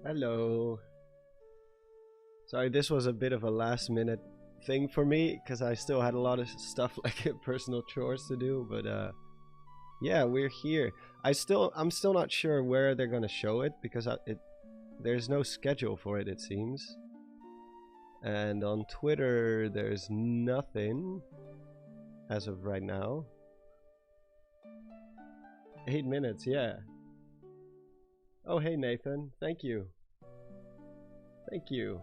Hello. Sorry, this was a bit of a last minute thing for me because I still had a lot of stuff like personal chores to do, but yeah, we're here. I'm still not sure where they're gonna show it because there's no schedule for it, it seems. And on Twitter there's nothing as of right now. 8 minutes, yeah. Oh, hey Nathan, thank you. Thank you.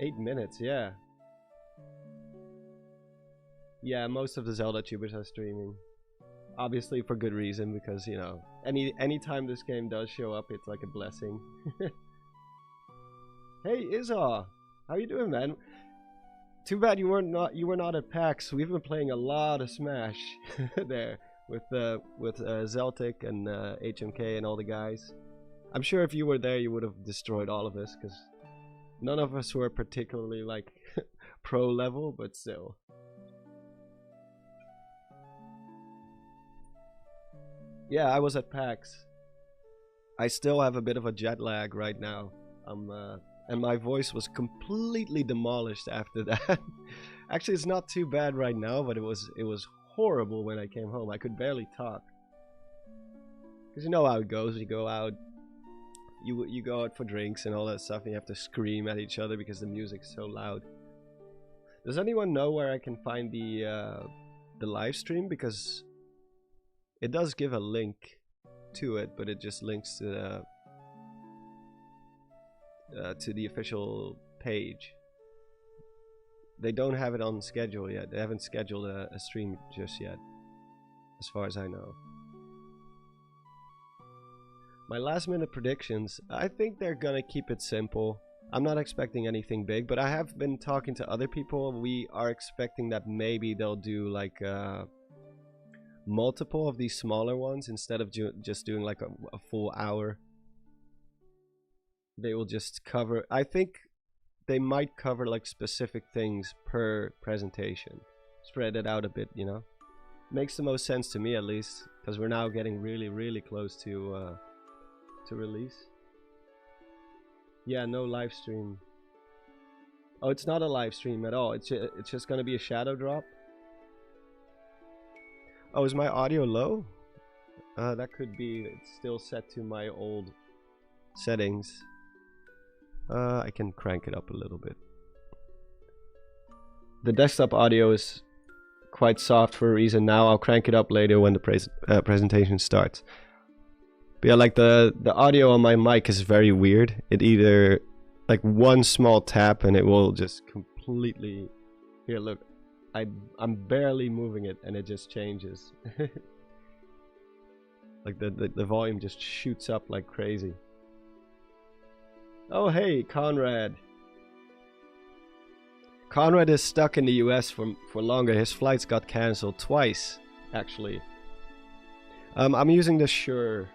8 minutes, yeah. Yeah, most of the Zelda tubers are streaming. Obviously for good reason, because, you know, any time this game does show up, it's like a blessing. Hey, Izza! How you doing, man? Too bad you were not at PAX. We've been playing a lot of Smash there with Zeltic and HMK and all the guys. I'm sure if you were there, you would have destroyed all of us, because none of us were particularly, like, pro level, but still. Yeah, I was at PAX. I still have a bit of a jet lag right now. And my voice was completely demolished after that. Actually, it's not too bad right now, but it was horrible when I came home. I could barely talk. Because you know how it goes. You go out, you go out for drinks and all that stuff, and you have to scream at each other because the music's so loud. Does anyone know where I can find the live stream? Because it does give a link to it, but it just links to the official page. They don't have it on schedule yet. They haven't scheduled a stream just yet, as far as I know. My last minute predictions, I think they're gonna keep it simple. I'm not expecting anything big, but I have been talking to other people. We are expecting that maybe they'll do like multiple of these smaller ones instead of just doing like a full hour. They will just cover, I think they might cover like specific things per presentation, spread it out a bit, you know. Makes the most sense to me, at least, because we're now getting really close to release. Yeah, no live stream. Oh, it's not a live stream at all. It's just gonna be a shadow drop. Oh, is my audio low? That could be. It's still set to my old settings. I can crank it up a little bit. The desktop audio is quite soft for a reason. Now I'll crank it up later when the presentation starts. But yeah, like the audio on my mic is very weird. It either, like one small tap and it will just completely... Here, look. I'm barely moving it and it just changes. Like the volume just shoots up like crazy. Oh hey, Conrad. Conrad is stuck in the US for longer. His flights got cancelled twice, actually. I'm using the Shure.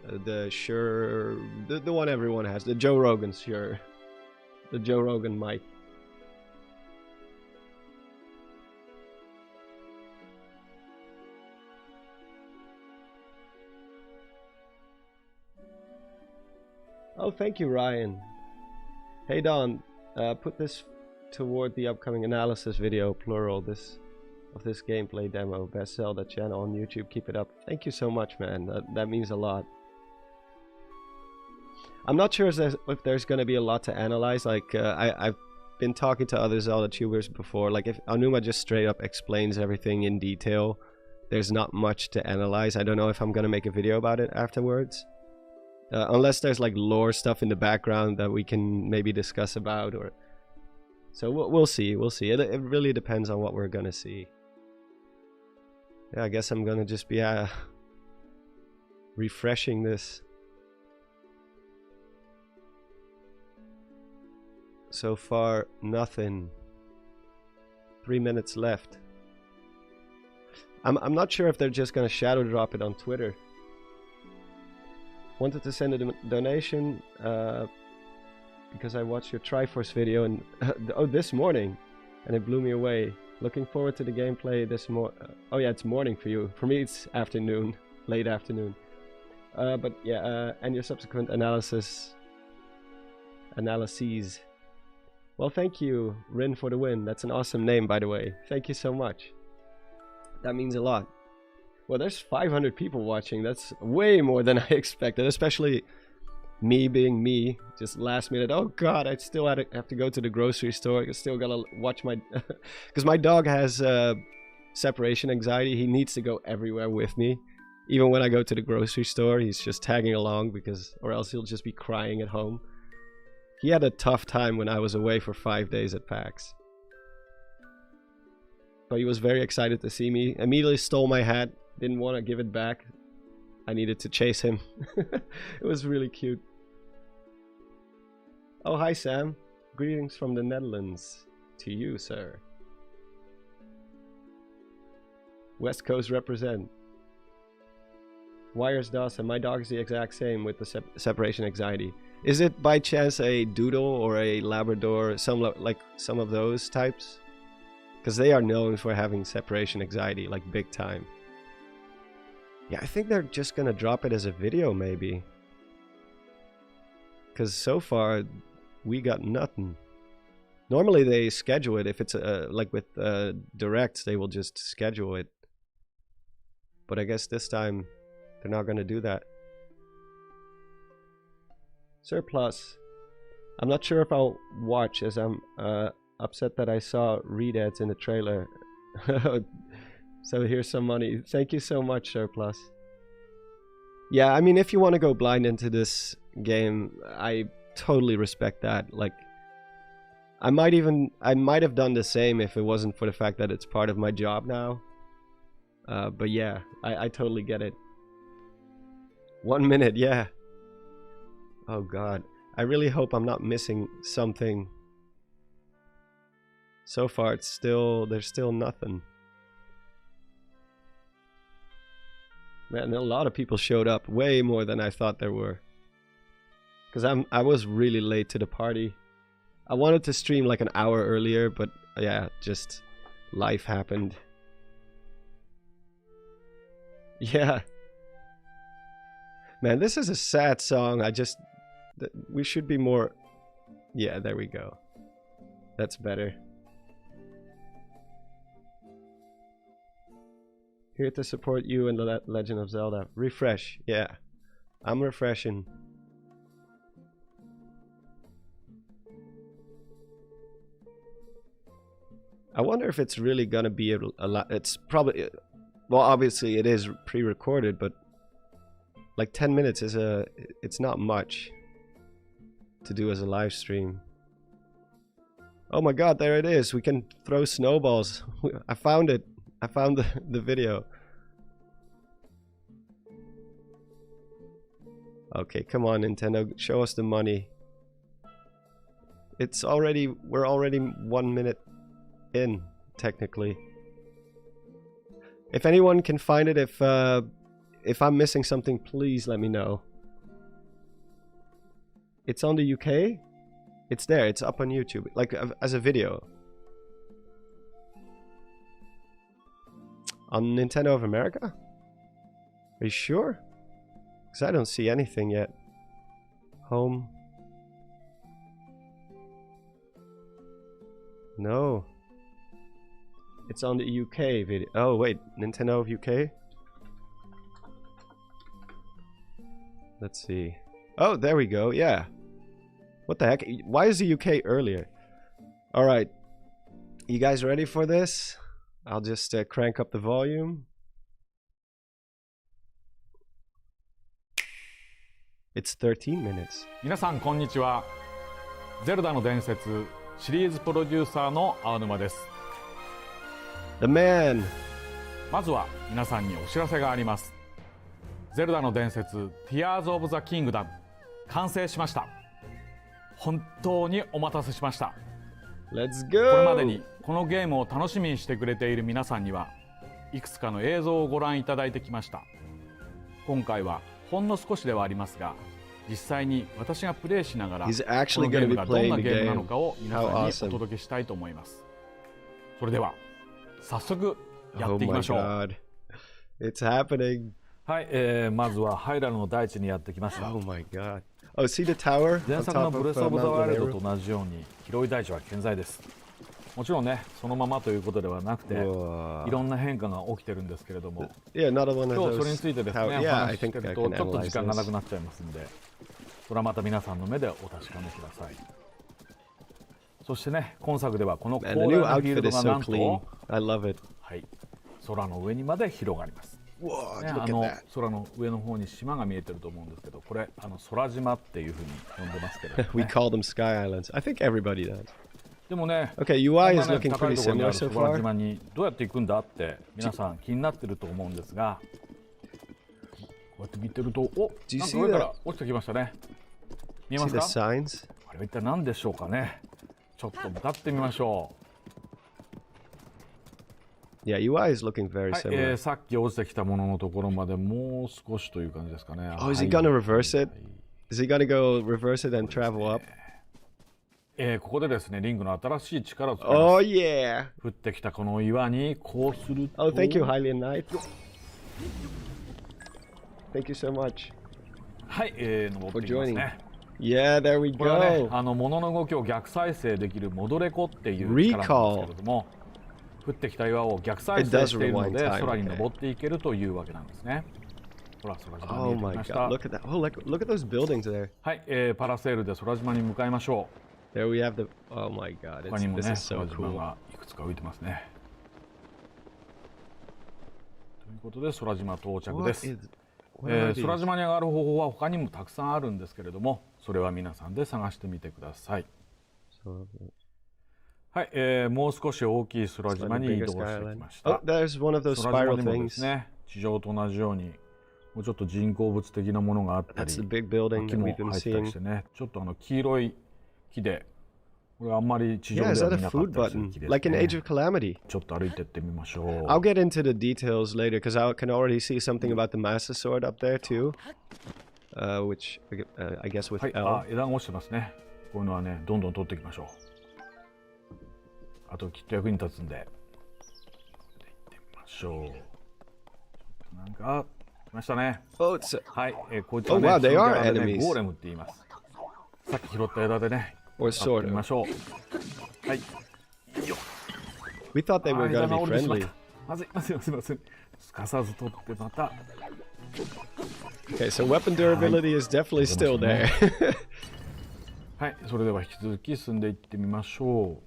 The one everyone has. The Joe Rogan Shure. The Joe Rogan mic. Oh, thank you, Ryan. Hey, Don, put this toward the upcoming analysis video, plural, of this gameplay demo. Best Zelda channel on YouTube. Keep it up. Thank you so much, man. That means a lot. I'm not sure if there's going to be a lot to analyze. Like, I've been talking to other Zelda tubers before. Like, if Anuma just straight up explains everything in detail, there's not much to analyze. I don't know if I'm going to make a video about it afterwards. Unless there's like lore stuff in the background that we can maybe discuss about, or so we'll see. It really depends on what we're gonna see. Yeah, I guess I'm gonna just be refreshing this. So far, nothing. 3 minutes left. I'm not sure if they're just gonna shadow drop it on Twitter. Wanted to send a donation because I watched your Triforce video and this morning, and it blew me away. Looking forward to the gameplay this oh yeah, it's morning for you. For me, it's afternoon, late afternoon. But yeah, and your subsequent analysis Analyses. Well, thank you, Rin, for the win. That's an awesome name, by the way. Thank you so much. That means a lot. Well, there's 500 people watching. That's way more than I expected, especially me being me. Just last minute. Oh God, I still have to go to the grocery store. I still gotta watch my... Because my dog has separation anxiety. He needs to go everywhere with me. Even when I go to the grocery store, he's just tagging along because... Or else he'll just be crying at home. He had a tough time when I was away for 5 days at PAX. But he was very excited to see me. Immediately stole my hat. Didn't want to give it back. I needed to chase him. It was really cute. Oh, hi Sam. Greetings from the Netherlands. To you, sir. West Coast represent. Wires Dawson. My dog is the exact same with the separation anxiety. Is it by chance a Doodle or a Labrador? Like some of those types? Because they are known for having separation anxiety, like big time. Yeah, I think they're just gonna drop it as a video, maybe. Because so far, we got nothing. Normally they schedule it. If it's like with directs, they will just schedule it. But I guess this time, they're not gonna do that. Surplus. I'm not sure if I'll watch, as I'm upset that I saw read ads in the trailer. So here's some money. Thank you so much, Surplus. Yeah, I mean, if you want to go blind into this game, I totally respect that. Like, I might have done the same if it wasn't for the fact that it's part of my job now. But yeah, I totally get it. 1 minute, yeah. Oh God, I really hope I'm not missing something. So far, there's still nothing. Man, a lot of people showed up, way more than I thought there were. Because I was really late to the party. I wanted to stream like an hour earlier, but yeah, just life happened. Yeah. Man, this is a sad song. We should be more... Yeah, there we go. That's better. Here to support you in the Legend of Zelda. Refresh, yeah. I'm refreshing. I wonder if it's really gonna be a lot. It's probably... Well, obviously it is pre-recorded, but... Like 10 minutes is it's not much to do as a live stream. Oh my God, there it is. We can throw snowballs. I found it. I found the video. Okay, come on, Nintendo, show us the money. We're already 1 minute in, technically. If anyone can find it, if I'm missing something, please let me know. It's on the UK? It's there, it's up on YouTube, like as a video. On Nintendo of America? Are you sure? Because I don't see anything yet. Home. No. It's on the UK video. Oh wait, Nintendo of UK? Let's see. Oh, there we go, yeah. What the heck? Why is the UK earlier? Alright. You guys ready for this? I'll just crank up the volume. It's 13 minutes. 皆さんこんにちは。ゼルダの伝説シリーズプロデューサーの青沼です。The man. まずは皆さんにお知らせがあります。ゼルダの伝説 Tears of the Kingdom 完成しました。本当にお待たせしました。Let's go! これまでにこのゲームを楽しみにしてくれている皆さんにはいくつかの映像をご覧いただいてきました。今回はほんの少しではありますが、実際に私がプレイしながらこのゲームがどんなゲームなのかを皆さんにお届けしたいと思います。それでは早速やっていきましょう。Oh my God. It's happening. はい、まずはハイラルの大地にやってきました。Oh my God. Oh, see the tower 前 on 作の top ブレ of ス・オブ・ザ・ Mount ワイルド Valero? と同じように広い大地は健在です。もちろんねそのままということではなくてい Whoa. ろんな変化が起きてるんですけれども Yeah, another one 今 of 日それに those ついてですね tower. お Yeah, 話 I しして think る I と can ちょっと時 analyze 間がな this. くなっちゃいますんでそれはまた皆さんの目でお確かめください。そしてね今作ではこの Man, 広 the 大 new なフィール outfit ド is が so なん clean. と、I love it. はい、空の上にまで広がります。 Whoa, ね、look あ at の that. 空の上の方に島が見えてると思うんですけどこれ空島っていうふうに呼んでますけれども、We ね、 call them sky islands. I think everybody does. でもね Okay, こん UI な is ね looking 高い pretty ところにあ similar る so 空 far. 島にどうやって行くんだって皆さん気になってると思うんですがこうやって見てるとお Do you なんか see 上から the 落ちてきましたね。見えま see す the か？ signs? あれは一体何でしょうかね。ちょっと向かってみましょ Yeah, UI is looking very う。はい、 similar. さっき落ちてきたもののところまでもう少しという感じですかね。 Oh, is he はい gonna reverse it? Is he gonna go reverse it and travel up? ここでですねリングの新しい力を使います。 Oh yeah. 降ってきたこの岩にこうすると Oh, thank you, Hylian Knight. Thank you so much. はい、登ってきますね。 Yeah, there we これはね go. 物の動きを逆再生できるモドレコっていう力なんですけれども降ってきた岩を逆再生しているの It で does rewind time, 空に登っていけるというわけなんですね。ほら空島 Oh 見えて my きました。 god, look at that. Oh, look at those buildings there. はい、パラセールで空島に向かいましょ There we have the. Oh my god, う。他にも this ね is 空 so 島 cool. がいくつか浮いてますね。ということで空島到着です。 What are these? 空島に上がる方法は他にもたくさんあるんですけれどもそれは皆さんで探してみてください。はい、もう少し大きい空島に移動してきまし Oh, た。 there's one of those 空島 spiral にもです things. ね地上と同じようにもうちょっと人工物的なものがあったり That's the big building 木 that も we've 入 been ったり seeing. してねちょっと黄色い木でこれあんまり地上 Yeah, で is は that 見 a なかっ food たりする button? 木です Like in ね。 Age of Calamity. ちょっと歩いてってみましょう。 I'll get into the details later because I can already see something about the Master Sword up there too. Which I guess with はい、 L. 枝が落ちてますね。こういうのはねどんどん取っていきましょう。あときっと役に立つんで。行ってみましょう。なんか来ましたね。 Oh, it's はい、こいつはね、 Oh, wow, they その are キャラでね enemies. ゴーレムって言います。さっき拾った枝でね、 or 使ってみ sword. ましょう。はい。 We thought they were 間 gonna が be 折れてしまっ friendly. た。まずいまずいまずいまずい。すかさず取ってまた。 Okay, so weapon durability is definitely still there. はい、それでは引き続き進んでいってみましょう。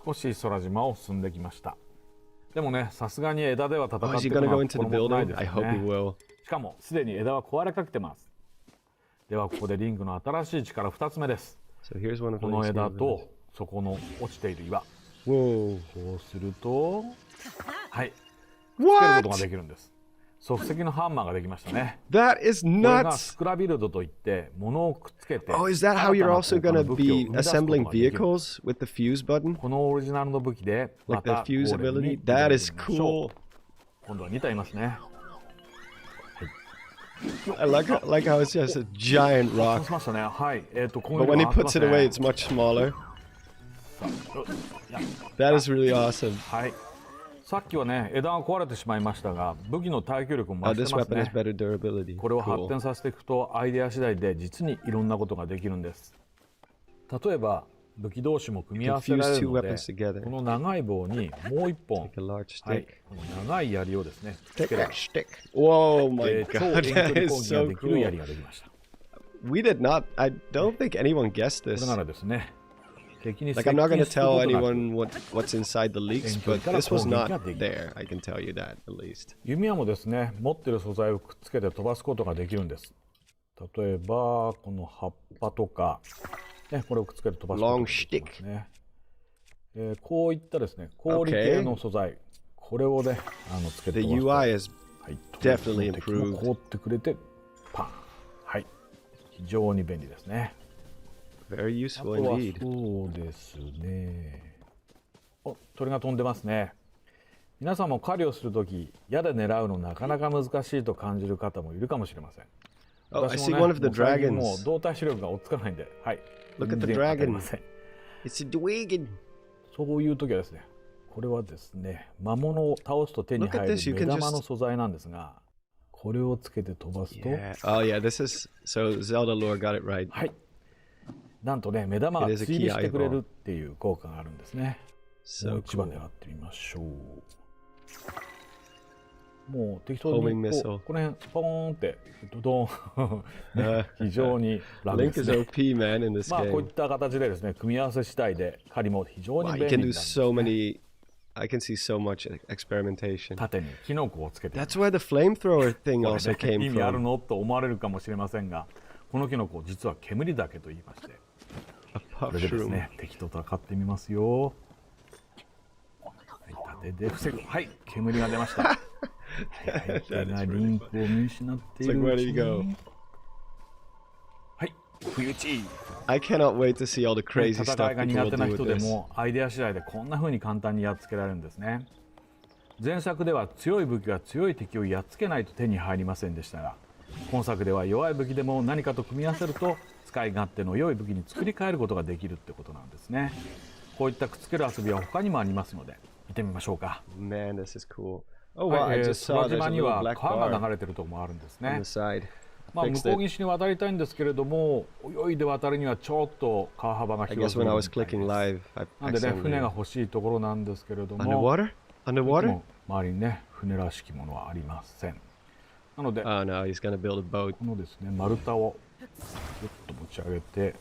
少し空島を進んできました。でもね、さすがに枝では戦 Oh, っ is て he る gonna の go は into the 心もとない building? です I よ hope he ね。 will. しかもすでに枝は壊れかけてます。ではここでリングの新しい力2つ目です。 So here's one of この these 枝 new とそこの落ちている岩。 Whoa. こうすると、はい、つける What? ことができるんです。即席のハンマーができましたね。 That is これが nuts. スクラビルドといって物をくっつけて Oh, is that how you're also 新たな gonna 高価な武器を be 生み出すことが assembling できるんです。 vehicles with the fuse button? このオリジナルの武器でま Like た the ゴ fuse ーレムに ability? 挑 That んで is みましょう。 cool. 今度は2体いますね。 I like how it's just a giant そう rock. しましたね。はい。こう But いう when の he が合ってま puts す it ね away, it's much smaller. いや That is really awesome. はい。さっきはね枝が壊れてしまいましたが武器の耐久力も Oh, 増し this てます weapon has ね。 better durability. これを発 Cool. 展させていくとアイデア次第で実にいろんなことができるんです。例えば武器同士も組み合わせられるので Fuse two weapons together. この長い棒にもう一本 Like a large はい stick. この長い槍をですねつ Take けれ that ば stick. Whoa, my 超 god, 遠距離 that 攻 is 撃が so できる cool. 槍ができました。 We did not. I don't think anyone guessed これ this. ならですね敵に Like, 接 I'm not 近 gonna するこ tell となく anyone what's inside the leaks, but this was not there. I can tell you that at least. 弓矢もですね持ってる素材をくっつけて飛ばすことができるんです。例えばこの葉っぱとか、ね、これをくっつけて飛ばすことができますね。こういったですね氷系の素材、これをねつけて The 飛ばすと UI is はい definitely 敵も improved. 凍ってくれてパン。はい非常に便利ですね。 very あと useful は indeed. そうですね。お、鳥が飛んでますね。皆さんも狩りをするとき、矢で狙うのなかなか難しいと感じる方もいるかもしれません。 Oh, I 私 see もね、 one of the もう最近も dragons. う動体視力が追っつかないんで、はい。 Look at the 全然当たりま dragon. せん。 It's a dragon. そういう時はですね、これはですね、魔物を倒すと手に Look at 入 this, you る can 目 just- 玉の素材なんですが、これをつけて飛ばすと、Yeah. Oh yeah, this is so Zelda lore got it right. はい。なんとね、目玉が It is a 追 key 尾してくれ eyeball. るっていう効果があるんですね。もう So 一番 cool. 狙ってみましょう。もう適当 Homing に missile. この辺ポーンってドドーンね、非常に楽で Link す is ね。OP, man, in this まあこうい game. った形でですね、組み合わせ次第で狩りも非常に Wow, 便 you 利 can になるん do です、 so ね。 many. I can see so much experimentation. 縦にキノコをつけて。That's where the flamethrower thing これ also ね came 意味ある from. のと思われるかもしれませんが、このキノコ実は煙岳と言いまして、A こ puff れでです shroom. ね、敵と戦ってみますよ。はい、盾で防ぐ。はい、煙が出ました。敵がリンクを見失ってい It's る like, う where ち did he go? に。はい、不意打ち。 I cannot wait to see all the crazy 戦 stuff いが people 苦 will 手な do 人 with で this. もアイデア次第でこんな風に簡単にやっつけられるんですね。前作では強い武器が強い敵をやっつけないと手に入りませんでしたが、今作では弱い武器でも何かと組み合わせると使い勝手の良い武器に作り変えることができるってことなんですね。こういったくっつける遊びは他にもありますので見てみましょうか。 Man, this is cool. Oh は wow, I い、 just 空 saw there's 島 a に little は black 川が bar 流れてるとこもあるんです on ね。 the side. まあ、向 Fixed こう it. 岸に渡りたいんですけれども、泳いで渡るにはちょっと川幅が I 広 guess すぎ when る I み was たい clicking です。 live, I なんでね、船が accidentally 欲しいところなんですけれども、 underwater. いつ Underwater? も周りにね、船らしきものはありません。なので、 Oh no, he's gonna build a boat. このですね、丸太をぐっと持ち上げて、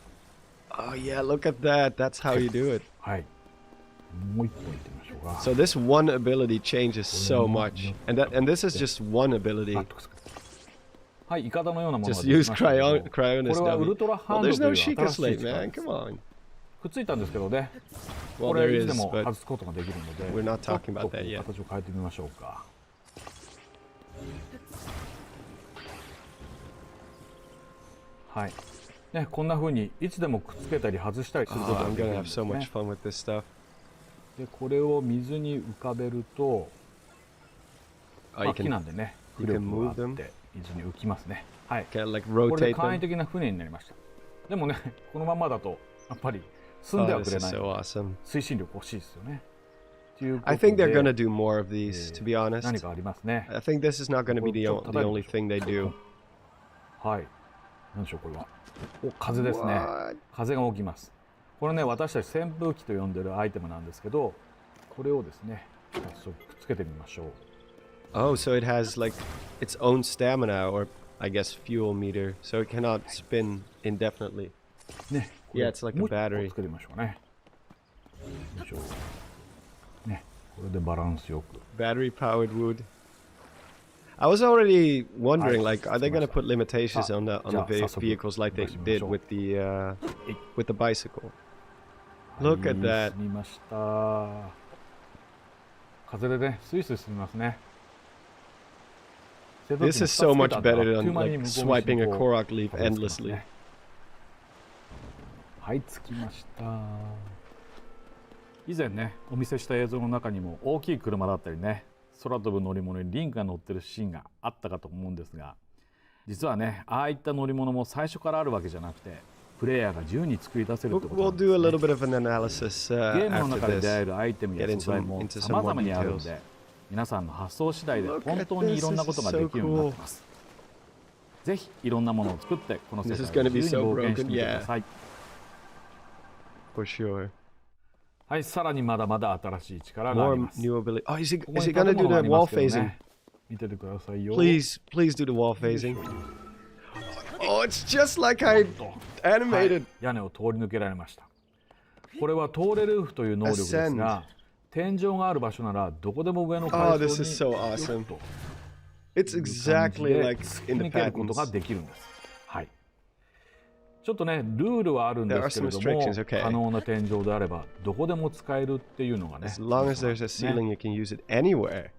Oh yeah, look at that. That's how you do it. はい。もう一本行ってみましょうか。 So this one ability changes so much, and this is just one ability. はい、イカダのようなものが Just でき use ましたけど Cryonis これはウ dummy. ルトラハ Well, ンド there's という no 新 Sheikah しい Slate, 力 man. です。 Come on. くっついたんですけどね、 Well, これ there いつで is, も but 外すことができるので、 we're not ちょっ talking と about こ that う yet. 形を変えてみましょうか。はい。ね、こんな風にいつでもくっつけたり外したりすること Oh, が I'm できる gonna ん have です so ね much。fun with this stuff. で、これを水に浮かべると、 Oh, ま you あ、木 can なんでね、浮 you can 力があ move っ them. て水に浮きますね。はい。 Can like これで rotate 簡易 them. 的な船になりました。でもね、このままだとやっぱり進ん Oh, では this くれ is ない so awesome. 推進力欲しいですよね。ということ I think they're で gonna do more of these, to be 何 honest. かありますね。 I think this is not gonna be the only thing they do. はい。何でしょうこれは。お、風ですね。 What? 風が起きます。これね、私たち扇風機と呼んでるアイテムなんですけど、これをですね、早速くっつけてみましょう。 Oh, so it has like its own stamina, or I guess fuel meter, so it cannot spin indefinitely. ね、 Yeah, it's like a もう一個 battery. つけてみましょうね。よいしょ。ね、これでバランスよく。 Battery powered wood. I was already wondering, Alright, like, are they gonna put limitations Ah, on the yeah, vehicles like they Sasuke. did with the bicycle? Look at はい that. 進みました。風でね、スイスイ進みますね。 This is so much better than like 向こう swiping a にこう Korok leaf 風がつきます endlessly. ね。はい、着きました。以前ね、お見せした映像の中にも大きい車だったりね、空飛ぶ乗り物にリンクが乗ってるシーンがあったかと思うんですが、実はね、ああいった乗り物も最初からあるわけじゃなくて、プレイヤーが自由に作り出せるってことな We'll んです do a ね。 little bit of an analysis ゲームの after 中で出会え this. るアイテムや Get 素材 into も some 様々 more にあるの details. で、皆さんの発想次第で Look 本 at 当にいろんな this. ことが This で is きるようになってます。ぜひいろんなものを作ってこの世 This is 界を gonna 自 be 由に so 冒険してみてく broken, ださい。 For sure. はい、さらにまだまだ新しい力があり More ます。 new ability. Oh, is こ he こに gonna 建 do 物があ the りま wall すけど phasing? ね。見ててくださいよ。 Please do the wall phasing. Oh, it's just like I はい animated. 屋根を通り抜けられました。これはトーレルーフという能力ですが、天井がある場所ならどこでも上の Oh, 階 this 層 is に so awesome. と It's いう感じ exactly で like 突き in the 抜けることが patents. できるんです。はい。ちょっとね、ルールはあるんですけれど There are も some restrictions, okay. 可能な天井であればどこでも使えるっていうのがね。 As long as there's a ceiling, you can use it anywhere.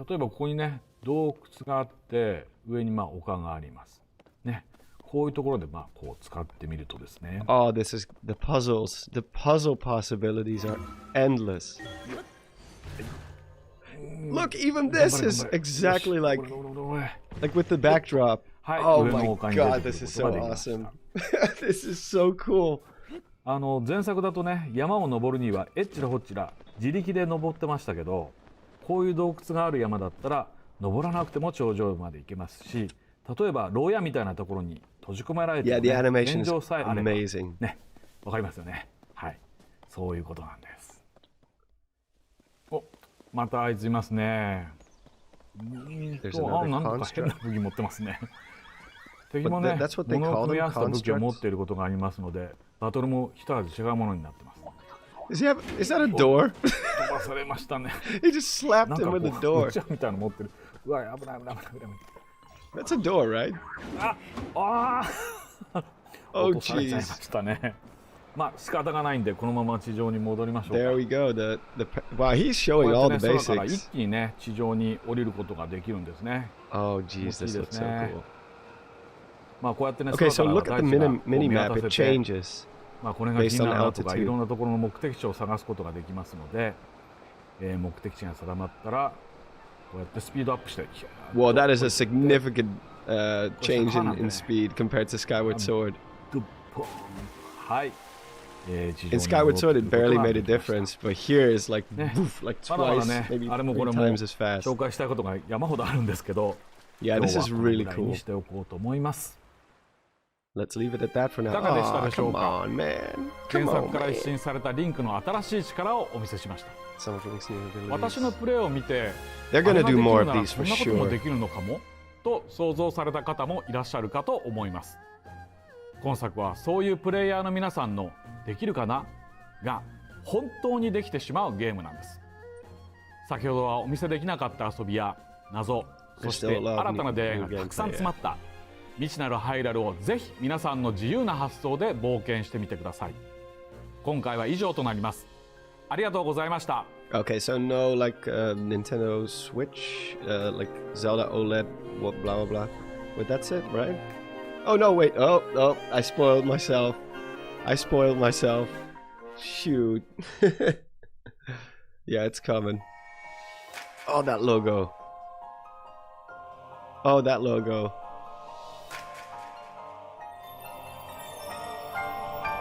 例えばここにね、洞窟があって上にまあ丘があります。ね。こういうところでまあこう使ってみるとですね。 Oh, this is the puzzles. The puzzle possibilities are endless. Look, even this is exactly like with the backdrop. はい、 Oh 上 my の丘に出 god, て this くる is こと so ができました。 awesome. This is so cool. 前作だとね、山を登るにはえっちらほっちら自力で登ってましたけど、こういう洞窟がある山だったら登らなくても頂上まで行けますし、例えば牢屋みたいなところに閉じ込められても、Yeah, the ね、 animation 現 is 状さえあれば amazing. ね、わかりますよね。はい、そういうことなんです。お、またあいついますね。なんか変な武器持ってますね。敵もね、物を組み合わせた武器を持っていることがありますので、バトルも一味違うものになってます。Is that a door? 飛ばされましたね。He just slapped him with the door. うちわみたいなの持ってる。うわ、危ない危ない危ない危ない。That's a door, right? 落とされちゃいましたね。まあ仕方がないんでこのまま地上に戻りましょうか。 There we go. Wow, he's showing all the 空から一 basics. 気にね地上に降りることができるんですね。 Oh, jeez, this looks so cool. まあこうやってね、 Okay, so 空から look at the 大地がこう mini 見 map. 渡 It せて、 changes まあこれが銀河だとか based on altitude. いろんなところの目的地を探すことができますので、目的地が定まったらこうやってスピードアップして。 Well, that is a significant change in speed compared to Skyward Sword. はい。In Skyward Sword, it barely made a difference, but here is like, woof, like twice, maybe 3 times as fast. 紹介したいことが山ほどあるんですけど、 Yeah, this is really 今日はこのぐらい cool. にしておこうと思います。 Let's leave it at that for now. いかがでしたでしょう Come か on, man. 原 Come 作 on, から man. 一新されたリンクの新しい力をお見せしました。 Some things new abilities. 私のプレーを見て、 They're gonna do more of あれがで these きる for ならこんなことも sure. できるのかもと想像された方もいらっしゃるかと思います。今作はそういうプレイヤーの皆さんのできるかなが本当にできてしまうゲームなんです。先ほどはお見せできなかった遊びや謎、そして新たな出会いがたくさん詰まった未知なるハイラルをぜひ皆さんの自由な発想で冒険してみてください。今回は以上となります。ありがとうございました。 Okay, so no like Nintendo Switch, like Zelda OLED, what blah blah blah. But that's it, right? Oh no, wait. Oh, I spoiled myself. Shoot. Yeah, it's coming. Oh, that logo.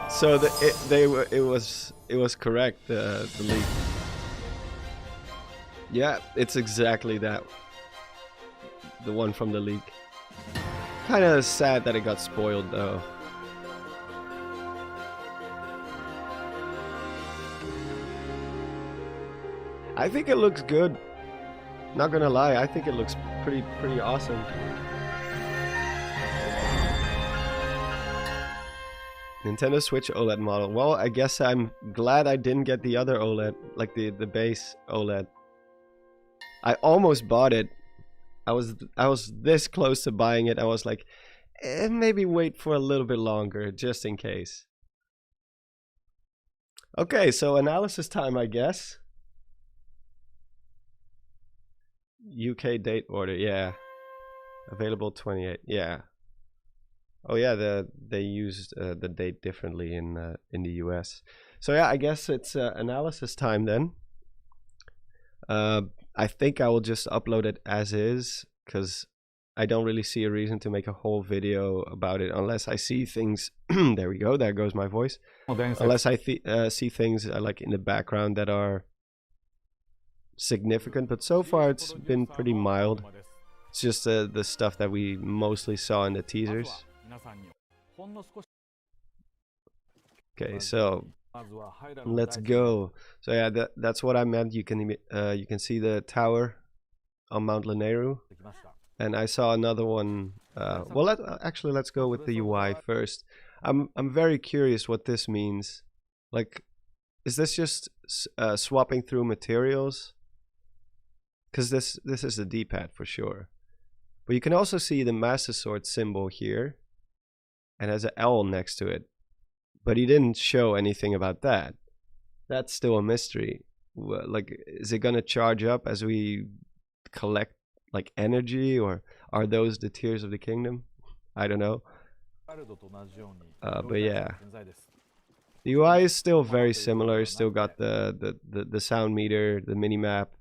So it was correct, the leak. Yeah, it's exactly that. The one from the leak. Kind of sad that it got spoiled though. I think it looks good. Not gonna lie, I think it looks pretty awesome. Nintendo Switch OLED model. Well, I guess I'm glad I didn't get the other OLED, like the base OLED. I almost bought it. I was this close to buying it. I was like, maybe wait for a little bit longer, just in case. Okay, so analysis time, I guess. UK date order, yeah. Available 28, yeah. Oh yeah, they used the date differently in the US. So yeah, I guess it's analysis time then. I think I will just upload it as is, because I don't really see a reason to make a whole video about it unless I see things. There we go, there goes my voice. Unless I see things like in the background that are significant, but so far it's been pretty mild. It's just the stuff that we mostly saw in the teasers. Okay, so let's go. So yeah, that's what I meant. You can see the tower on Mount Lanayru, and I saw another one. Well, let's go with the UI first. I'm very curious what this means. Like, is this just swapping through materials? Because this is the D-pad for sure. But you can also see the Master Sword symbol here, and has an L next to it. But he didn't show anything about that. That's still a mystery. Like, is it gonna charge up as we collect like energy, or are those the Tears of the Kingdom? I don't know. But yeah, the UI is still very similar. Still got the sound meter, the mini map.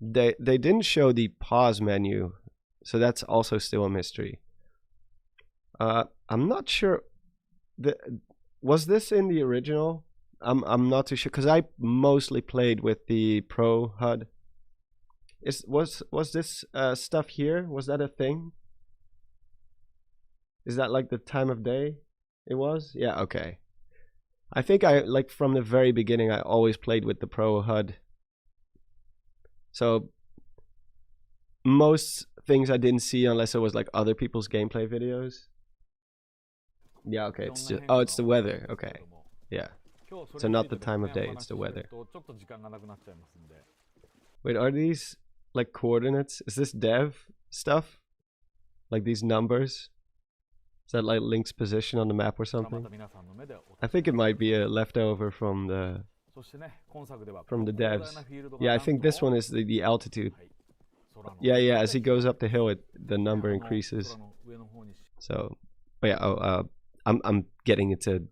They didn't show the pause menu, so that's also still a mystery. I'm not sure. Was this in the original? I'm not too sure, because I mostly played with the Pro HUD. Was this stuff here? Was that a thing? Is that like the time of day? It was? Yeah, okay. I think I like from the very beginning I always played with the Pro HUD. So most things I didn't see unless it was like other people's gameplay videos. Yeah, okay, it's just it's the weather. Okay. Yeah. So not the time of day, it's the weather. Wait, are these like coordinates? Is this dev stuff? Like these numbers? Is that like Link's position on the map or something? I think it might be a leftover from the devs. Yeah, I think this one is the altitude. Yeah, yeah, as he goes up the hill, the number increases. So, but yeah, I'm getting into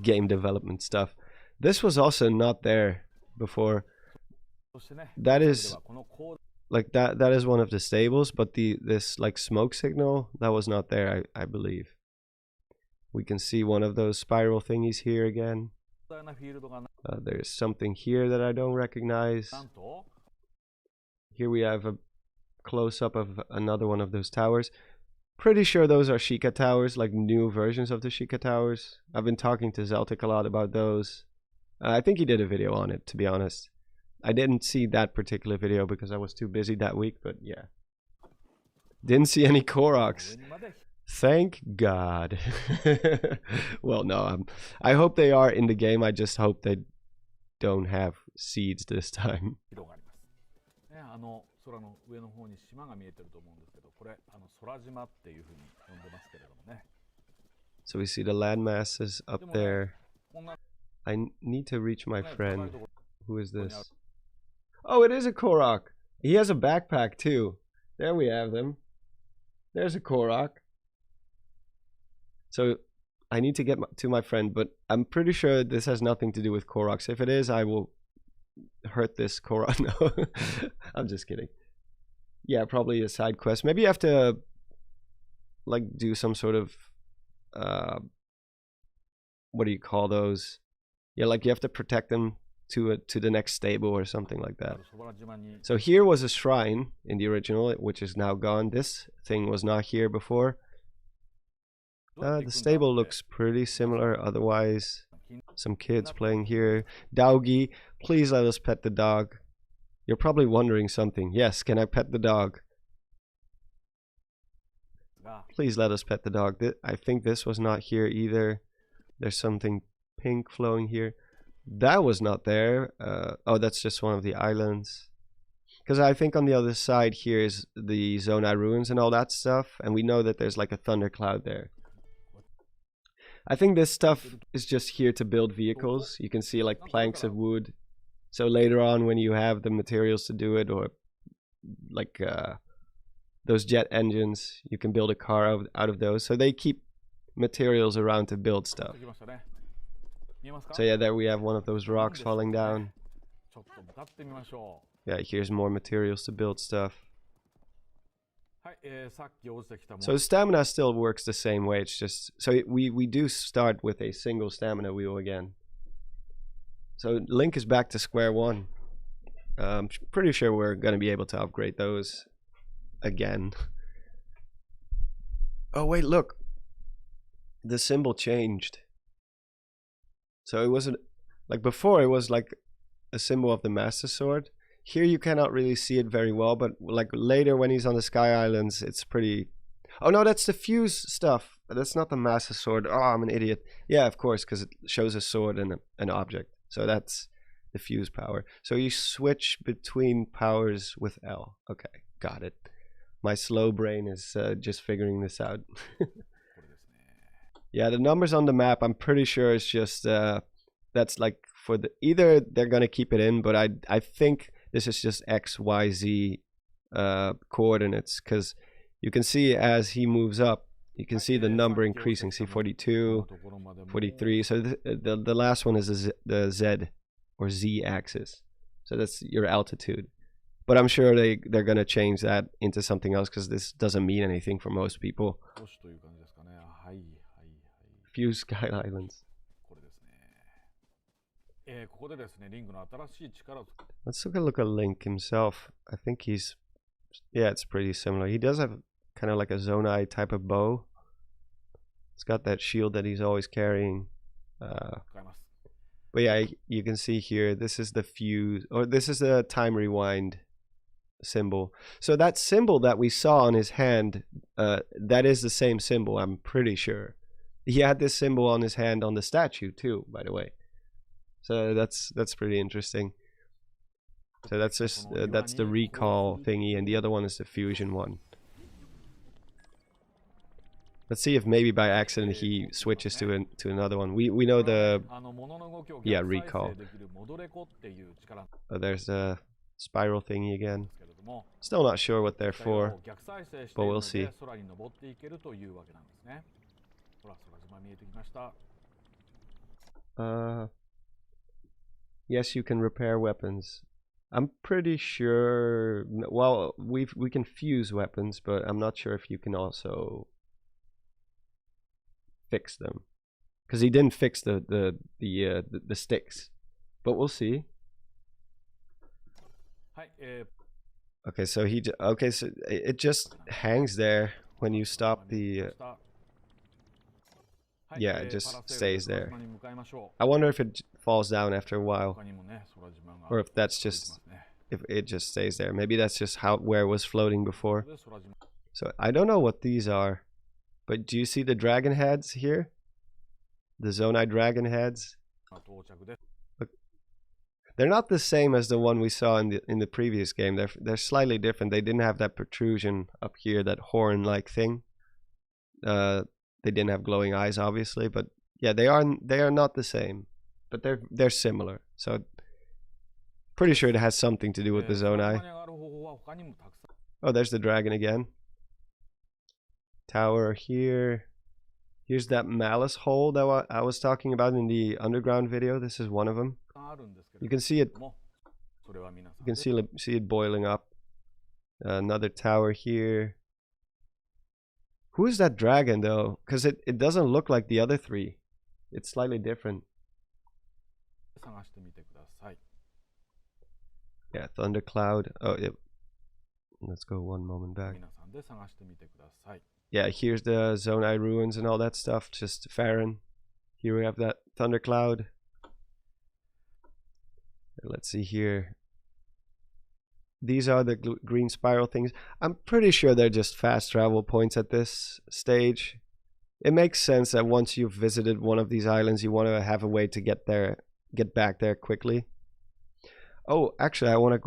game development stuff. This was also not there before. That is like that is one of the stables, but this like smoke signal, that was not there, I believe. We can see one of those spiral thingies here again. There's something here that I don't recognize. Here we have a close-up of another one of those towers. Pretty sure those are Sheikah towers, like new versions of the Sheikah towers. I've been talking to Zeltic a lot about those. I think he did a video on it, to be honest. I didn't see that particular video because I was too busy that week, but yeah. Didn't see any Koroks. Thank God. Well, no, I hope they are in the game. I just hope they don't have seeds this time. So we see the land masses up there. I need to reach my friend. Who is this? Oh, it is a Korok. He has a backpack too. There we have them. There's a Korok. So I need to get to my friend, but I'm pretty sure this has nothing to do with Koroks. If it is, I will hurt this Korok. No, I'm just kidding. Yeah, probably a side quest. Maybe you have to like do some sort of what do you call those? Yeah, like you have to protect them to the next stable or something like that. So here was a shrine in the original, which is now gone. This thing was not here before. The stable looks pretty similar otherwise. Some kids playing here. Doggy, please let us pet the dog. You're probably wondering something. Yes, can I pet the dog? Please let us pet the dog. I think this was not here either. There's something pink flowing here. That was not there. Oh, that's just one of the islands. Because I think on the other side here is the Zonai ruins and all that stuff. And we know that there's like a thundercloud there. I think this stuff is just here to build vehicles. You can see like planks of wood. So later on when you have the materials to do it, or like those jet engines, you can build a car out of those. So they keep materials around to build stuff. So yeah, there we have one of those rocks falling down. Yeah, here's more materials to build stuff. So stamina still works the same way. It's just so we do start with a single stamina wheel again. So Link is back to square one. I'm pretty sure we're gonna be able to upgrade those again. Oh wait, look, the symbol changed. So it wasn't like before. It was like a symbol of the Master Sword. Here you cannot really see it very well, but like later when he's on the Sky Islands, it's pretty... Oh no, that's the fuse stuff. That's not the Master Sword. Oh, I'm an idiot. Yeah, of course, because it shows a sword and an object. So that's the fuse power. So you switch between powers with L. Okay, got it. My slow brain is just figuring this out. Yeah, the numbers on the map, I'm pretty sure it's just... that's like for the... Either they're going to keep it in, but I think... This is just X, Y, Z coordinates, because you can see as he moves up, you can see the number increasing. See 42, 43. So the last one is the Z or Z axis. So that's your altitude. But I'm sure they're going to change that into something else because this doesn't mean anything for most people. Few Sky Islands. ここでですね、リングの新しい力を Let's take a look at Link himself. I think he's, yeah, it's pretty similar. He does have kind of like a Zonai type of bow. It's got that shield that he's always carrying. 使います。 But yeah, you can see here, this is the fuse, or this is the time rewind symbol. So that symbol that we saw on his hand, that is the same symbol, I'm pretty sure. He had this symbol on his hand on the statue too, by the way. So that's pretty interesting. So that's just that's the recall thingy, and the other one is the fusion one. Let's see if maybe by accident he switches to another one. We know the recall. Oh, there's the spiral thingy again. Still not sure what they're for, but we'll see. Yes, you can repair weapons. I'm pretty sure. Well, we can fuse weapons, but I'm not sure if you can also fix them, because he didn't fix the sticks, but we'll see. Okay, so so it just hangs there when you stop the. Yeah, it just stays there. I wonder if it falls down after a while, or if that's just if it just stays there. Maybe that's just where it was floating before. So I don't know what these are, but do you see the dragon heads here? The Zonai dragon heads. Look, they're not the same as the one we saw in the previous game. They're slightly different. They didn't have that protrusion up here, that horn-like thing. They didn't have glowing eyes, obviously, but yeah, they are not the same, but they're similar. So pretty sure it has something to do with the Zonai. Oh, there's the dragon again. Tower here. Here's that malice hole that I was talking about in the underground video. This is one of them. You can see it. You can see it boiling up. Another tower here. Who is that dragon though? Because it doesn't look like the other three. It's slightly different. Yeah, Thundercloud. Oh, it. Let's go one moment back. Yeah, here's the Zonai ruins and all that stuff. Just Farron. Here we have that Thundercloud. Let's see here. These are the green spiral things. I'm pretty sure they're just fast travel points at this stage. It makes sense that once you've visited one of these islands, you want to have a way to get back there quickly. Oh, actually, I want to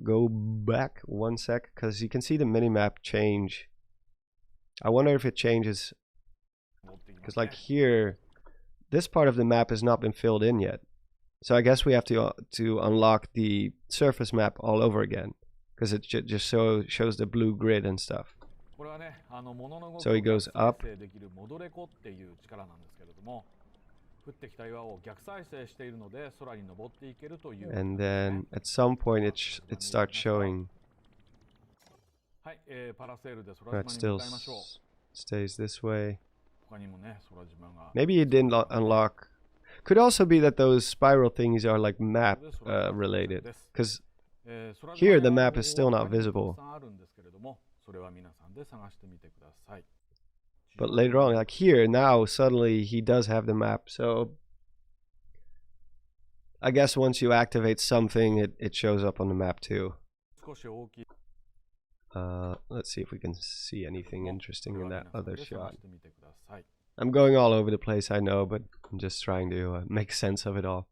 go back one sec, because you can see the minimap change. I wonder if it changes, because like here, this part of the map has not been filled in yet. So I guess we have to unlock the surface map all over again, because it just shows the blue grid and stuff. So he goes up. And then at some point it starts showing. It still stays this way. Maybe it didn't unlock. Could also be that those spiral things are like map related, because here the map is still not visible. But later on, like here, now suddenly he does have the map. So I guess once you activate something, it shows up on the map too. Let's see if we can see anything interesting in that other shot. I'm going all over the place, I know, but I'm just trying to make sense of it all.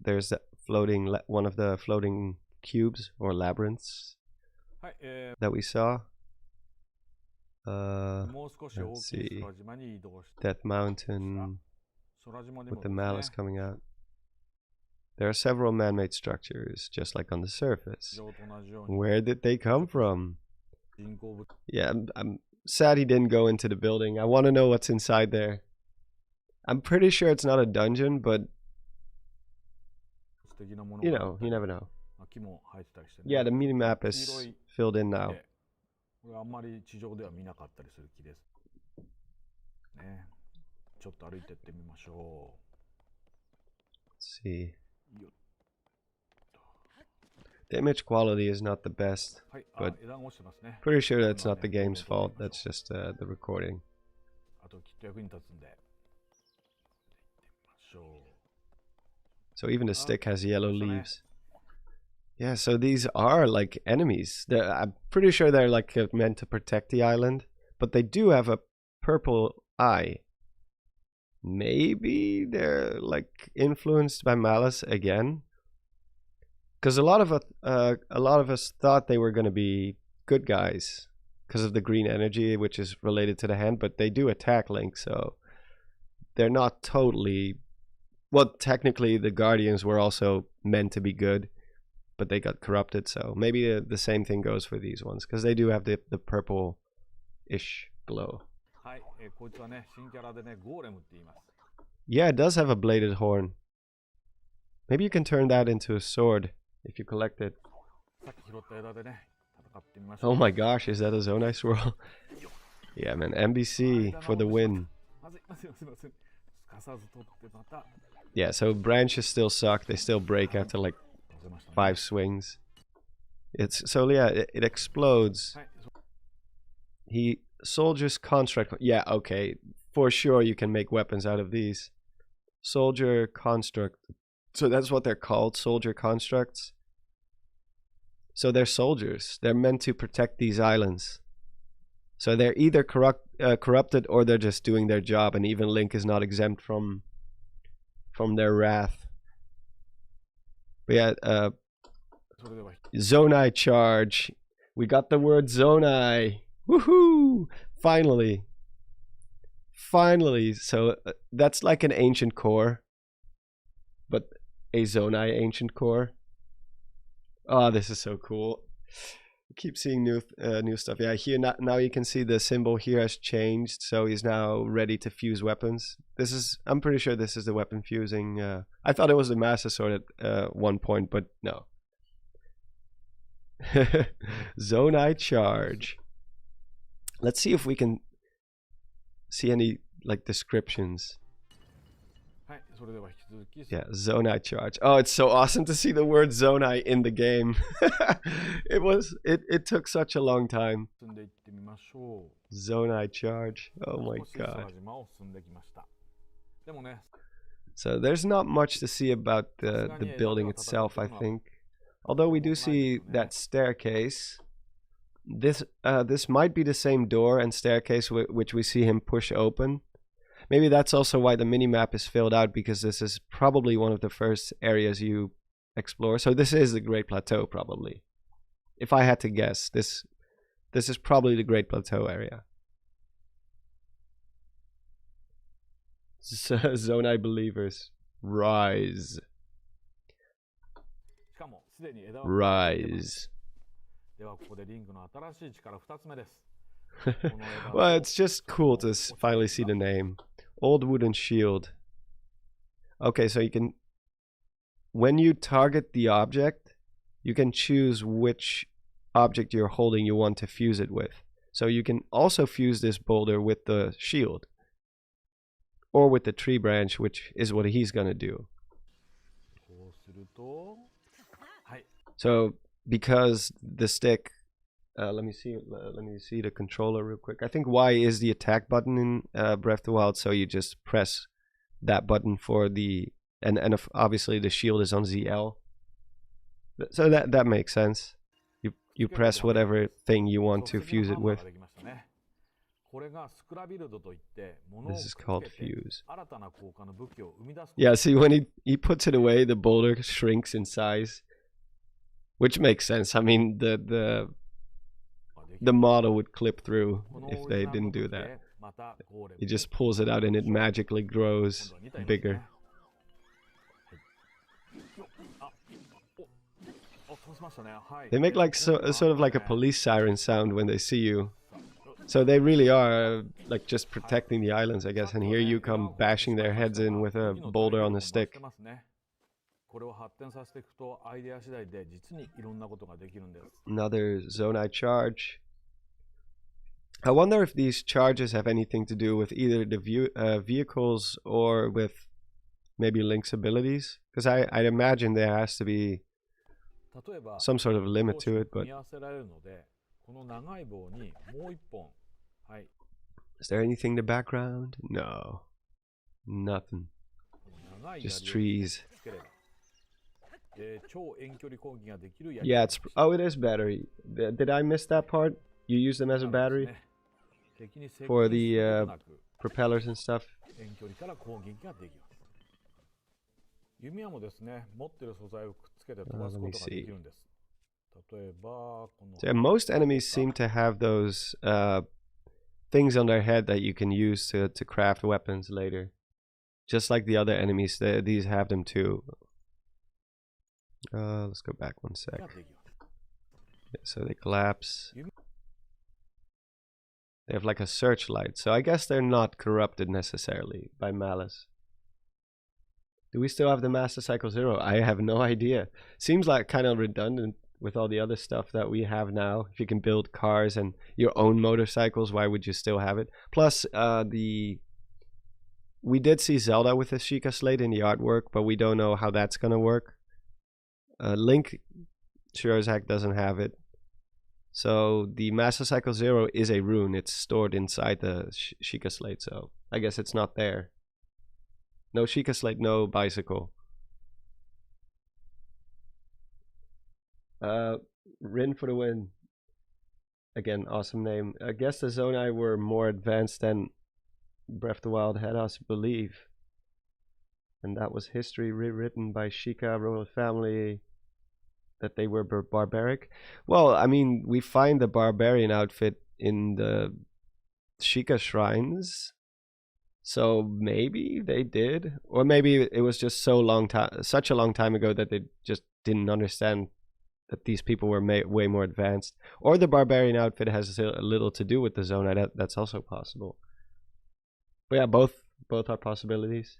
There's that one of the floating cubes or labyrinths that we saw. Let's see. Death Mountain with the malice coming out. There are several man-made structures, just like on the surface. Where did they come from? Yeah, I'm sad he didn't go into the building. I want to know what's inside there. I'm pretty sure it's not a dungeon, but you know, you never know. Yeah, the mini-map is filled in now. Let's see. The image quality is not the best, but pretty sure that's not the game's fault. That's just the recording. So even the stick has yellow leaves. Yeah, so these are like enemies. I'm pretty sure they're like meant to protect the island, but they do have a purple eye. Maybe they're like influenced by Malice again, because a lot of us thought they were going to be good guys because of the green energy, which is related to the hand, but they do attack Link, so they're not totally. Well, technically, the Guardians were also meant to be good, but they got corrupted, so maybe the same thing goes for these ones, because they do have the purple-ish glow. Yeah, it does have a bladed horn. Maybe you can turn that into a sword if you collect it. Oh my gosh, is that a Zonai Swirl? Yeah, man, MBC for the win. Yeah, so branches still suck. They still break after like 5 swings. So yeah, it explodes. Soldier's construct. Yeah, okay. For sure you can make weapons out of these. Soldier construct. So that's what they're called, soldier constructs. So they're soldiers. They're meant to protect these islands. So they're either corrupted or they're just doing their job, and even Link is not exempt from their wrath. But yeah, Zonai charge. We got the word Zonai. Woohoo! Finally. Finally. So that's like an ancient core, but a Zonai ancient core. Oh, this is so cool. Keep seeing new stuff. Yeah, here now you can see the symbol here has changed, so he's now ready to fuse weapons. I'm pretty sure this is the weapon fusing. I thought it was the Master Sword at one point, but no. Zonai charge. Let's see if we can see any like descriptions. Yeah, Zonai charge. Oh, it's so awesome to see the word Zonai in the game. It took such a long time. Zonai charge. Oh my god. So there's not much to see about the building itself, I think. Although we do see that staircase. This might be the same door and staircase which we see him push open. Maybe that's also why the minimap is filled out, because this is probably one of the first areas you explore. So this is the Great Plateau, probably. If I had to guess, this is probably the Great Plateau area. Zonai believers, rise. Rise. Well, it's just cool to finally see the name. Old wooden shield. Okay, so you can, when you target the object, you can choose which object you're holding you want to fuse it with. So you can also fuse this boulder with the shield, or with the tree branch, which is what he's gonna do. So because the stick, let me see the controller real quick. I think Y is the attack button in Breath of the Wild, so you just press that button for the, and obviously the shield is on ZL. So that makes sense. You press whatever thing you want to fuse it with. This is called fuse. Yeah, see, when he puts it away, the boulder shrinks in size, which makes sense. I mean, the model would clip through if they didn't do that. He just pulls it out and it magically grows bigger. They make like sort of like a police siren sound when they see you. So they really are like just protecting the islands, I guess. And here you come bashing their heads in with a boulder on a stick. Another Zonai charge. I wonder if these charges have anything to do with either the vehicles or with maybe Link's abilities? Because I'd imagine there has to be some sort of limit to it, but is there anything in the background? No. Nothing. Just trees. Yeah, it's... Oh, it is battery. Did I miss that part? You use them as a battery? For the propellers and stuff? Let me see. So, yeah, most enemies seem to have those things on their head that you can use to craft weapons later. Just like the other enemies, these have them too. Let's go back one sec. Yeah, so they collapse. They have like a searchlight, so I guess they're not corrupted necessarily by malice. Do we still have the Master Cycle Zero? I have no idea. Seems like kind of redundant with all the other stuff that we have now. If you can build cars and your own motorcycles, why would you still have it? Plus, we did see Zelda with the Sheikah Slate in the artwork, but we don't know how that's gonna work. Link sure as heck doesn't have it. So the Master Cycle Zero is a rune. It's stored inside the Sheikah Slate, so I guess it's not there. No Sheikah Slate, no bicycle. Rin for the win. Again, awesome name. I guess the Zonai were more advanced than Breath of the Wild had us believe. And that was history rewritten by Sheikah royal family, that they were barbaric. Well, I mean, we find the barbarian outfit in the Sheikah shrines, so maybe they did, or maybe it was just such a long time ago that they just didn't understand that these people were way more advanced, or the barbarian outfit has a little to do with the Zonai. That's also possible. But yeah, both are possibilities.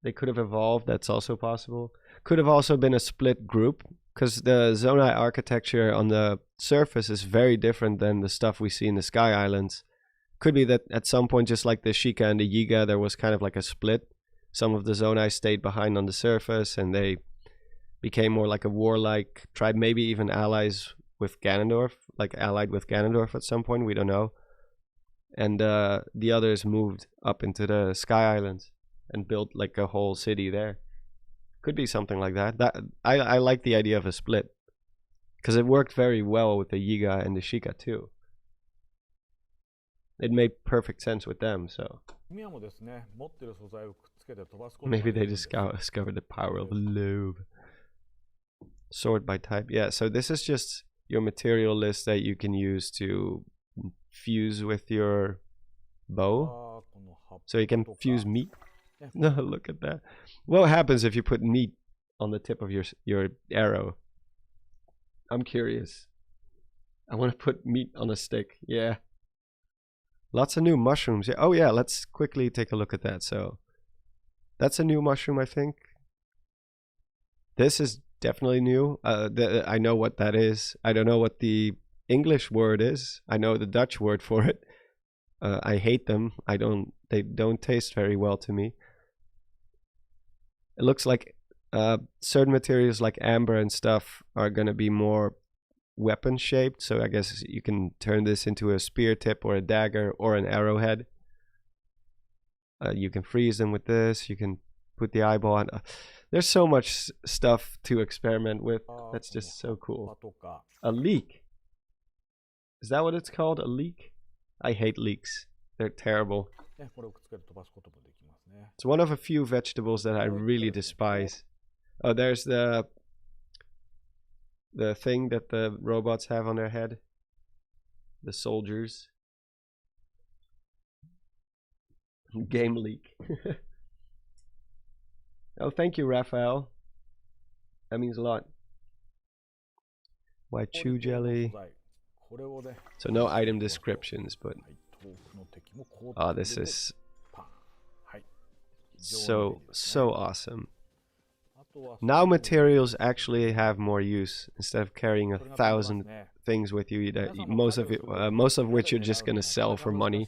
They could have evolved. That's also possible. Could have also been a split group, because the Zonai architecture on the surface is very different than the stuff we see in the Sky Islands. Could be that at some point, just like the Sheikah and the Yiga, there was kind of like a split. Some of the Zonai stayed behind on the surface, and they became more like a warlike tribe, maybe even allies with Ganondorf, like allied with Ganondorf at some point, we don't know. And the others moved up into the Sky Islands and built like a whole city there. Could be something like that. I like the idea of a split, because it worked very well with the Yiga and the Sheikah too. It made perfect sense with them, so maybe they discovered the power of love. Sort by type. Yeah, so this is just your material list that you can use to fuse with your bow. So you can fuse meat. No, look at that. What happens if you put meat on the tip of your arrow? I'm curious. I want to put meat on a stick. Yeah. Lots of new mushrooms. Yeah. Oh yeah, let's quickly take a look at that. So that's a new mushroom, I think. This is definitely new. I know what that is. I don't know what the English word is. I know the Dutch word for it. I hate them. They don't taste very well to me. It looks like certain materials like amber and stuff are going to be more weapon shaped, so I guess you can turn this into a spear tip or a dagger or an arrowhead. You can freeze them with this. You can put the eyeball on. There's so much stuff to experiment with. That's just so cool. A leek. Is that what it's called? A leek? I hate leeks. They're terrible. It's one of a few vegetables that I really despise. Oh, there's the thing that the robots have on their head. The soldiers. Game leak. Oh, thank you, Raphael. That means a lot. White chew jelly. So no item descriptions, but oh, this is so awesome. Now materials actually have more use instead of carrying 1,000 things with you. Most of which you're just gonna sell for money.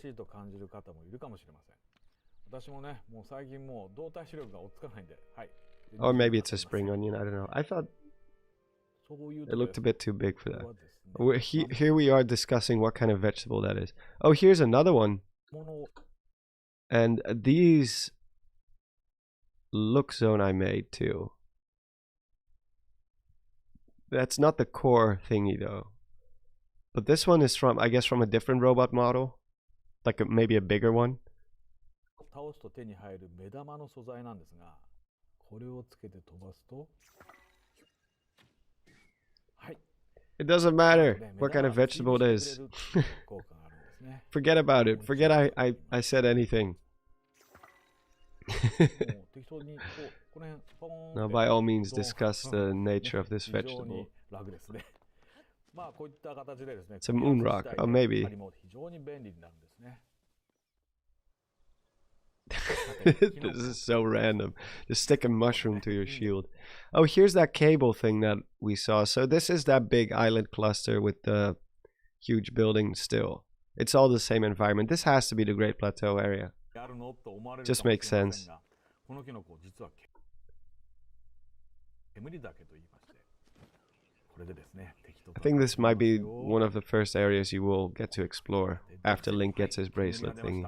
私もね、もう最近もう動体視力が追っつかないんで、はい。Or maybe it's a spring onion, I don't know. I thought そういう it looked a bit too big for こ that. れはですね、 Here we are discussing what kind of vegetable that is. Oh, here's another one. ものを And these look Zonai made too. That's not the core thingy though. But this one is from, I guess, from a different robot model. Like maybe a bigger one. 倒すと手に入る目玉の素材なんですが、これをつけて飛ばすと、はい。 It doesn't matter what kind of vegetable it is. 効果があるんですね。 Forget about it. Forget I said anything. もう適当にこうこの辺ポーンって Now, by all means, discuss the nature of this 非常に vegetable. 楽ですね。まあこういった形でですね、 It's a moon rock. Oh, maybe. 非常に便利になるんですね。 This is so random. Just stick a mushroom to your shield. Oh, here's that cable thing that we saw. So this is that big island cluster with the huge building still. It's all the same environment. This has to be the Great Plateau area. Just makes sense. このキノコ実は煙岳と言いまして、これでですね、敵と I think this might be one of the first areas you will get to explore after Link gets his bracelet thingy.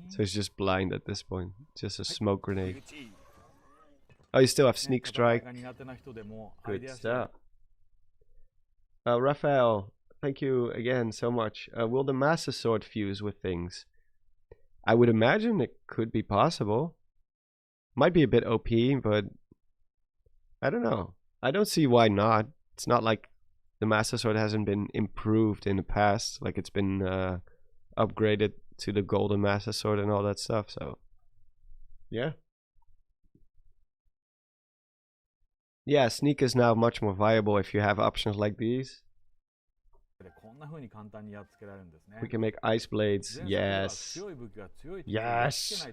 So he's just blind at this point. Just a smoke grenade. Oh, you still have sneak strike. Good stuff. Raphael, thank you again so much. Will the Master Sword fuse with things? I would imagine it could be possible. Might be a bit OP, but I don't know. I don't see why not. It's not like the Master Sword hasn't been improved in the past. Like it's been upgraded to the Golden Master Sword and all that stuff. So, yeah. Yeah, sneak is now much more viable if you have options like these. We can make ice blades. Yes. Yes.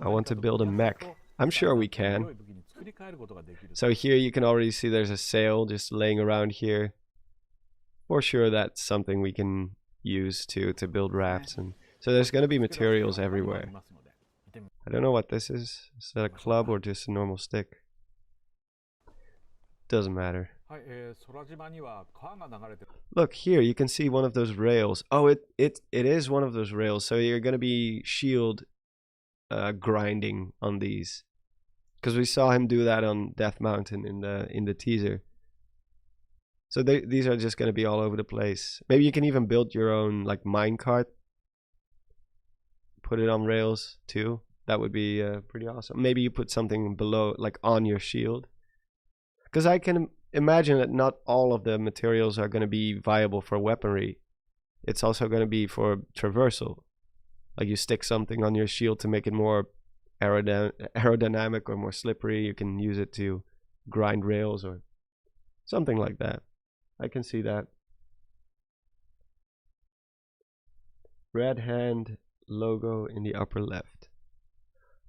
I want to build a mech. I'm sure we can. So here you can already see there's a sail just laying around here. For sure that's something we can use to build rafts. And so there's going to be materials everywhere. I don't know what this is. Is that a club or just a normal stick? Doesn't matter. Look here, you can see one of those rails. Oh, it is one of those rails. So you're going to be shield grinding on these, because we saw him do that on Death Mountain in the teaser. So these are just going to be all over the place. Maybe you can even build your own like minecart. Put it on rails too. That would be pretty awesome. Maybe you put something below, like on your shield. Because I can imagine that not all of the materials are going to be viable for weaponry. It's also going to be for traversal. Like you stick something on your shield to make it more aerodynamic or more slippery. You can use it to grind rails or something like that. I can see that. Red hand logo in the upper left.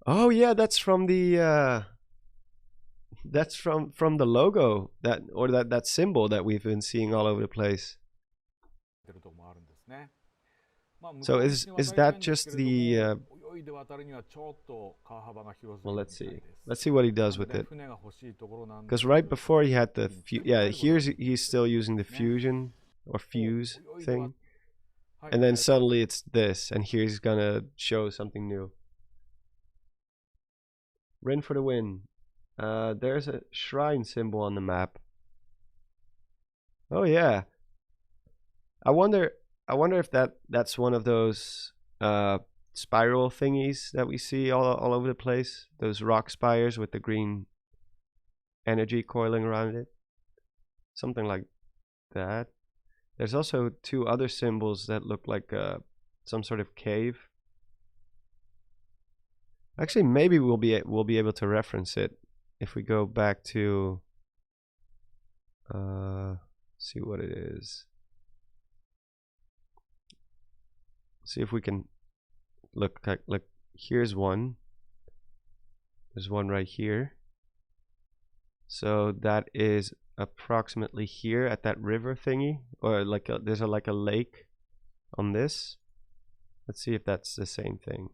Oh yeah, that's from the that's from the logo that symbol that we've been seeing all over the place. So is that just the well, let's see what he does with it. Because right before he had the he's still using the fusion or fuse thing, and then suddenly it's this, and here he's gonna show something new. Rin for the win. There's a shrine symbol on the map. Oh yeah. I wonder if that's one of those spiral thingies that we see all over the place. Those rock spires with the green energy coiling around it. Something like that. There's also two other symbols that look like some sort of cave. Actually, maybe we'll be able to reference it if we go back to see what it is. See if we can look like here's one. There's one right here. So that is approximately here at that river thingy, or like there's like a lake on this. Let's see if that's the same thing.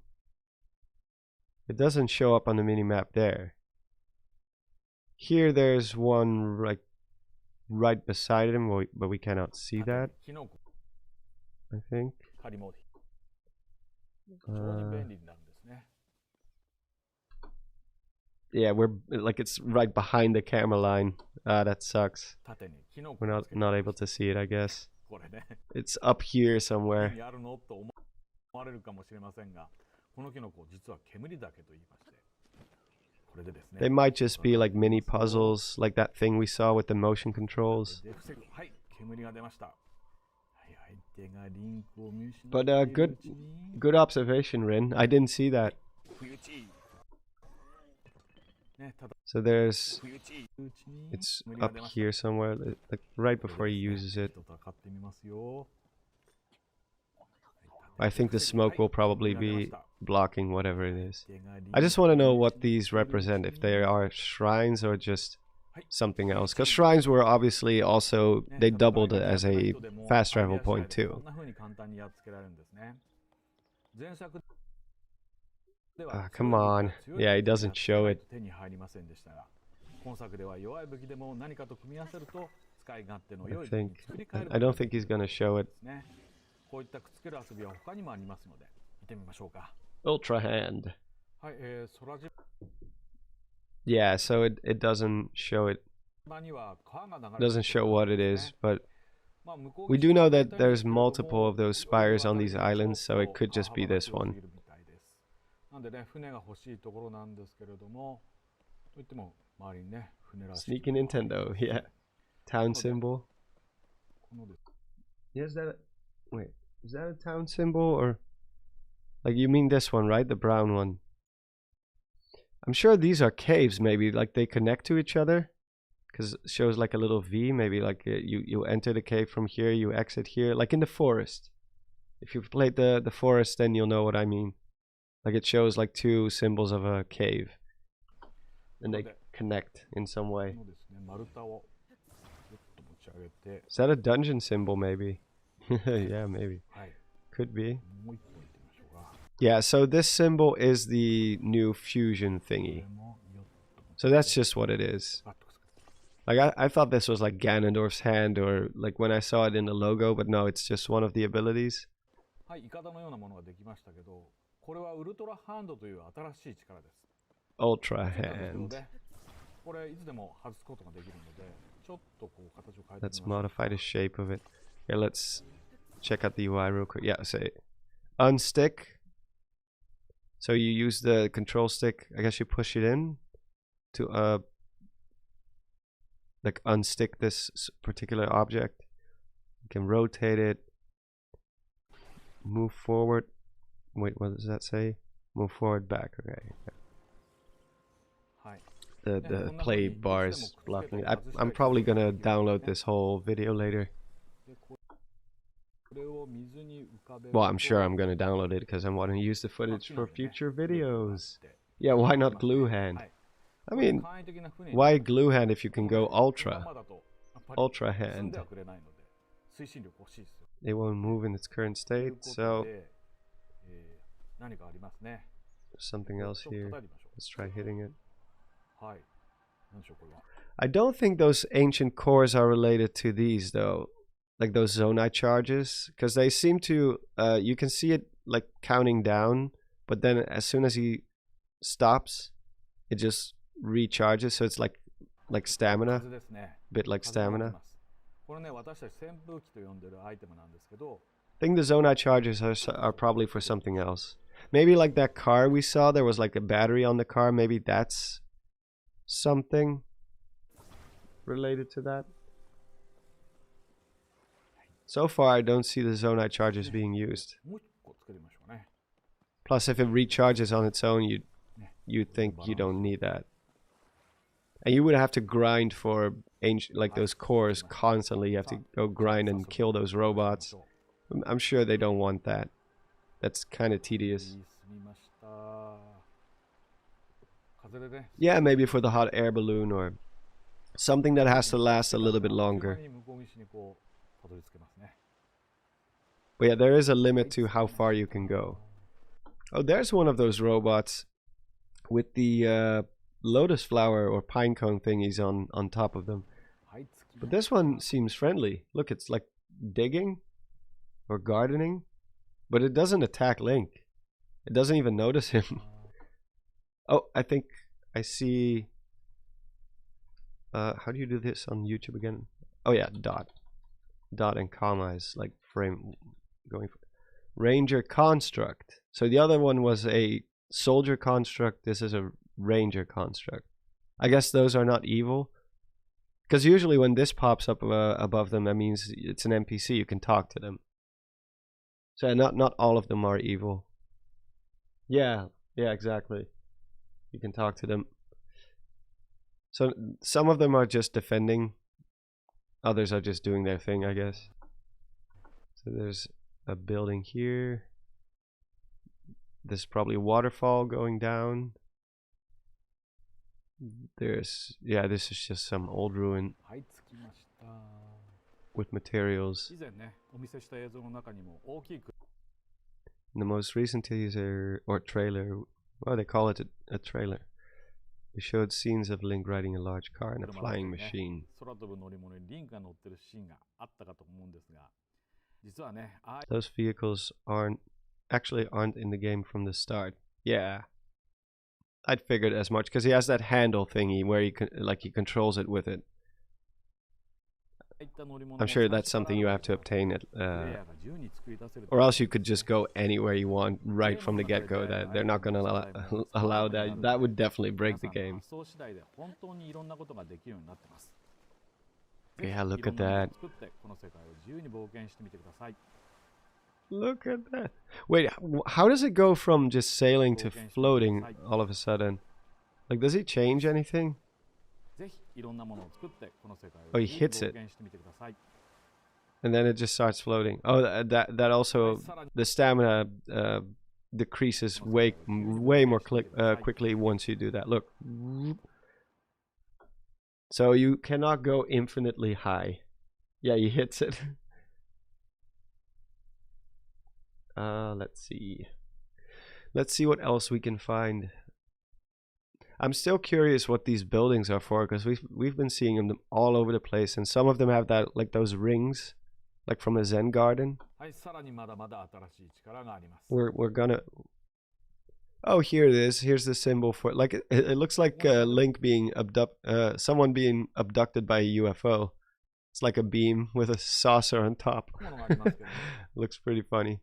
It doesn't show up on the mini map there. Here there's one right beside him, but we cannot see that, I think. Yeah, we're like, it's right behind the camera line. That sucks. We're not able to see it, I guess. It's up here somewhere. They might just be like mini puzzles, like that thing we saw with the motion controls. But good observation, Rin. I didn't see that. So it's up here somewhere, like right before he uses it. I think the smoke will probably be blocking whatever it is. I just want to know what these represent, if they are shrines or just something else. Because shrines were obviously also, they doubled it as a fast travel point too. Come on. Yeah, he doesn't show it. I don't think he's gonna show it. Ultra hand. Yeah, so it doesn't show it. Doesn't show what it is, but we do know that there's multiple of those spires on these islands, so it could just be this one. Sneaky Nintendo, yeah. Town symbol. Yeah, wait, is that a town symbol, or like, you mean this one, right? The brown one. I'm sure these are caves, maybe, like they connect to each other, because it shows like a little V. Maybe like you enter the cave from here, you exit here, like in the forest. If you've played the forest, then you'll know what I mean. Like, it shows like two symbols of a cave, and they connect in some way. Is that a dungeon symbol, maybe? Yeah, maybe. Could be. Yeah, so this symbol is the new fusion thingy. So that's just what it is. Like, I thought this was like Ganondorf's hand, or like when I saw it in the logo, but no, it's just one of the abilities. Ultra hand. Let's modify the shape of it. Yeah, let's check out the UI real quick. Yeah, say unstick. So you use the control stick, I guess you push it in to like unstick this particular object. You can rotate it, move forward. Wait, what does that say? Move forward, back. Okay. The play bar is blocking it. I'm probably gonna download this whole video later. Well, I'm sure I'm gonna download it because I want to use the footage for future videos. Yeah, why not glue hand? I mean, why glue hand if you can go ultra? Ultra hand. It won't move in its current state, so there's something else here. Let's try hitting it. I don't think those ancient cores are related to these though, like those Zonai charges, because they seem to you can see it like counting down, but then as soon as he stops, it just recharges, so it's like stamina, a bit like stamina. I think the Zonai charges are probably for something else. Maybe like that car we saw, there was like a battery on the car, maybe that's something related to that. So far I don't see the Zonai charges being used. Plus, if it recharges on its own, you'd think you don't need that. And you would have to grind for like those cores constantly. You have to go grind and kill those robots. I'm sure they don't want that. That's kind of tedious. Yeah, maybe for the hot air balloon, or Something that has to last a little bit longer. But yeah, there is a limit to how far you can go. Oh, there's one of those robots with the lotus flower or pine cone thingies on top of them. But this one seems friendly. Look, it's like digging or gardening, but it doesn't attack Link. It doesn't even notice him. Oh, I think I see... how do you do this on YouTube again? Oh yeah, dot and comma is like frame going for Ranger construct. So the other one was a soldier construct. This is a ranger construct. I guess those are not evil, because usually when this pops up above them, that means it's an NPC. You can talk to them. So not all of them are evil. Yeah, exactly. You can talk to them. So some of them are just defending, others are just doing their thing, I guess. So there's a building here. There's probably a waterfall going down. There's, yeah, this is just some old ruin with materials. In the most recent teaser or trailer, well, they call it a trailer. They showed scenes of Link riding a large car and a flying machine. Those vehicles aren't in the game from the start. Yeah, I'd figured as much, because he has that handle thingy where he controls it with it. I'm sure that's something you have to obtain it, or else you could just go anywhere you want right from the get-go. That they're not going to allow that. That would definitely break the game. Yeah, look at that. Look at that. Wait, how does it go from just sailing to floating all of a sudden? Like, does he change anything? Oh, he hits it, and then it just starts floating. Oh, that also, the stamina decreases way more quickly once you do that. Look, so you cannot go infinitely high. Yeah, he hits it. Let's see what else we can find. I'm still curious what these buildings are for, because we've been seeing them all over the place, and some of them have that, like those rings, like from a Zen garden. We're gonna... Oh, here it is. Here's the symbol for, like, it looks like Link being someone being abducted by a UFO. It's like a beam with a saucer on top. Looks pretty funny.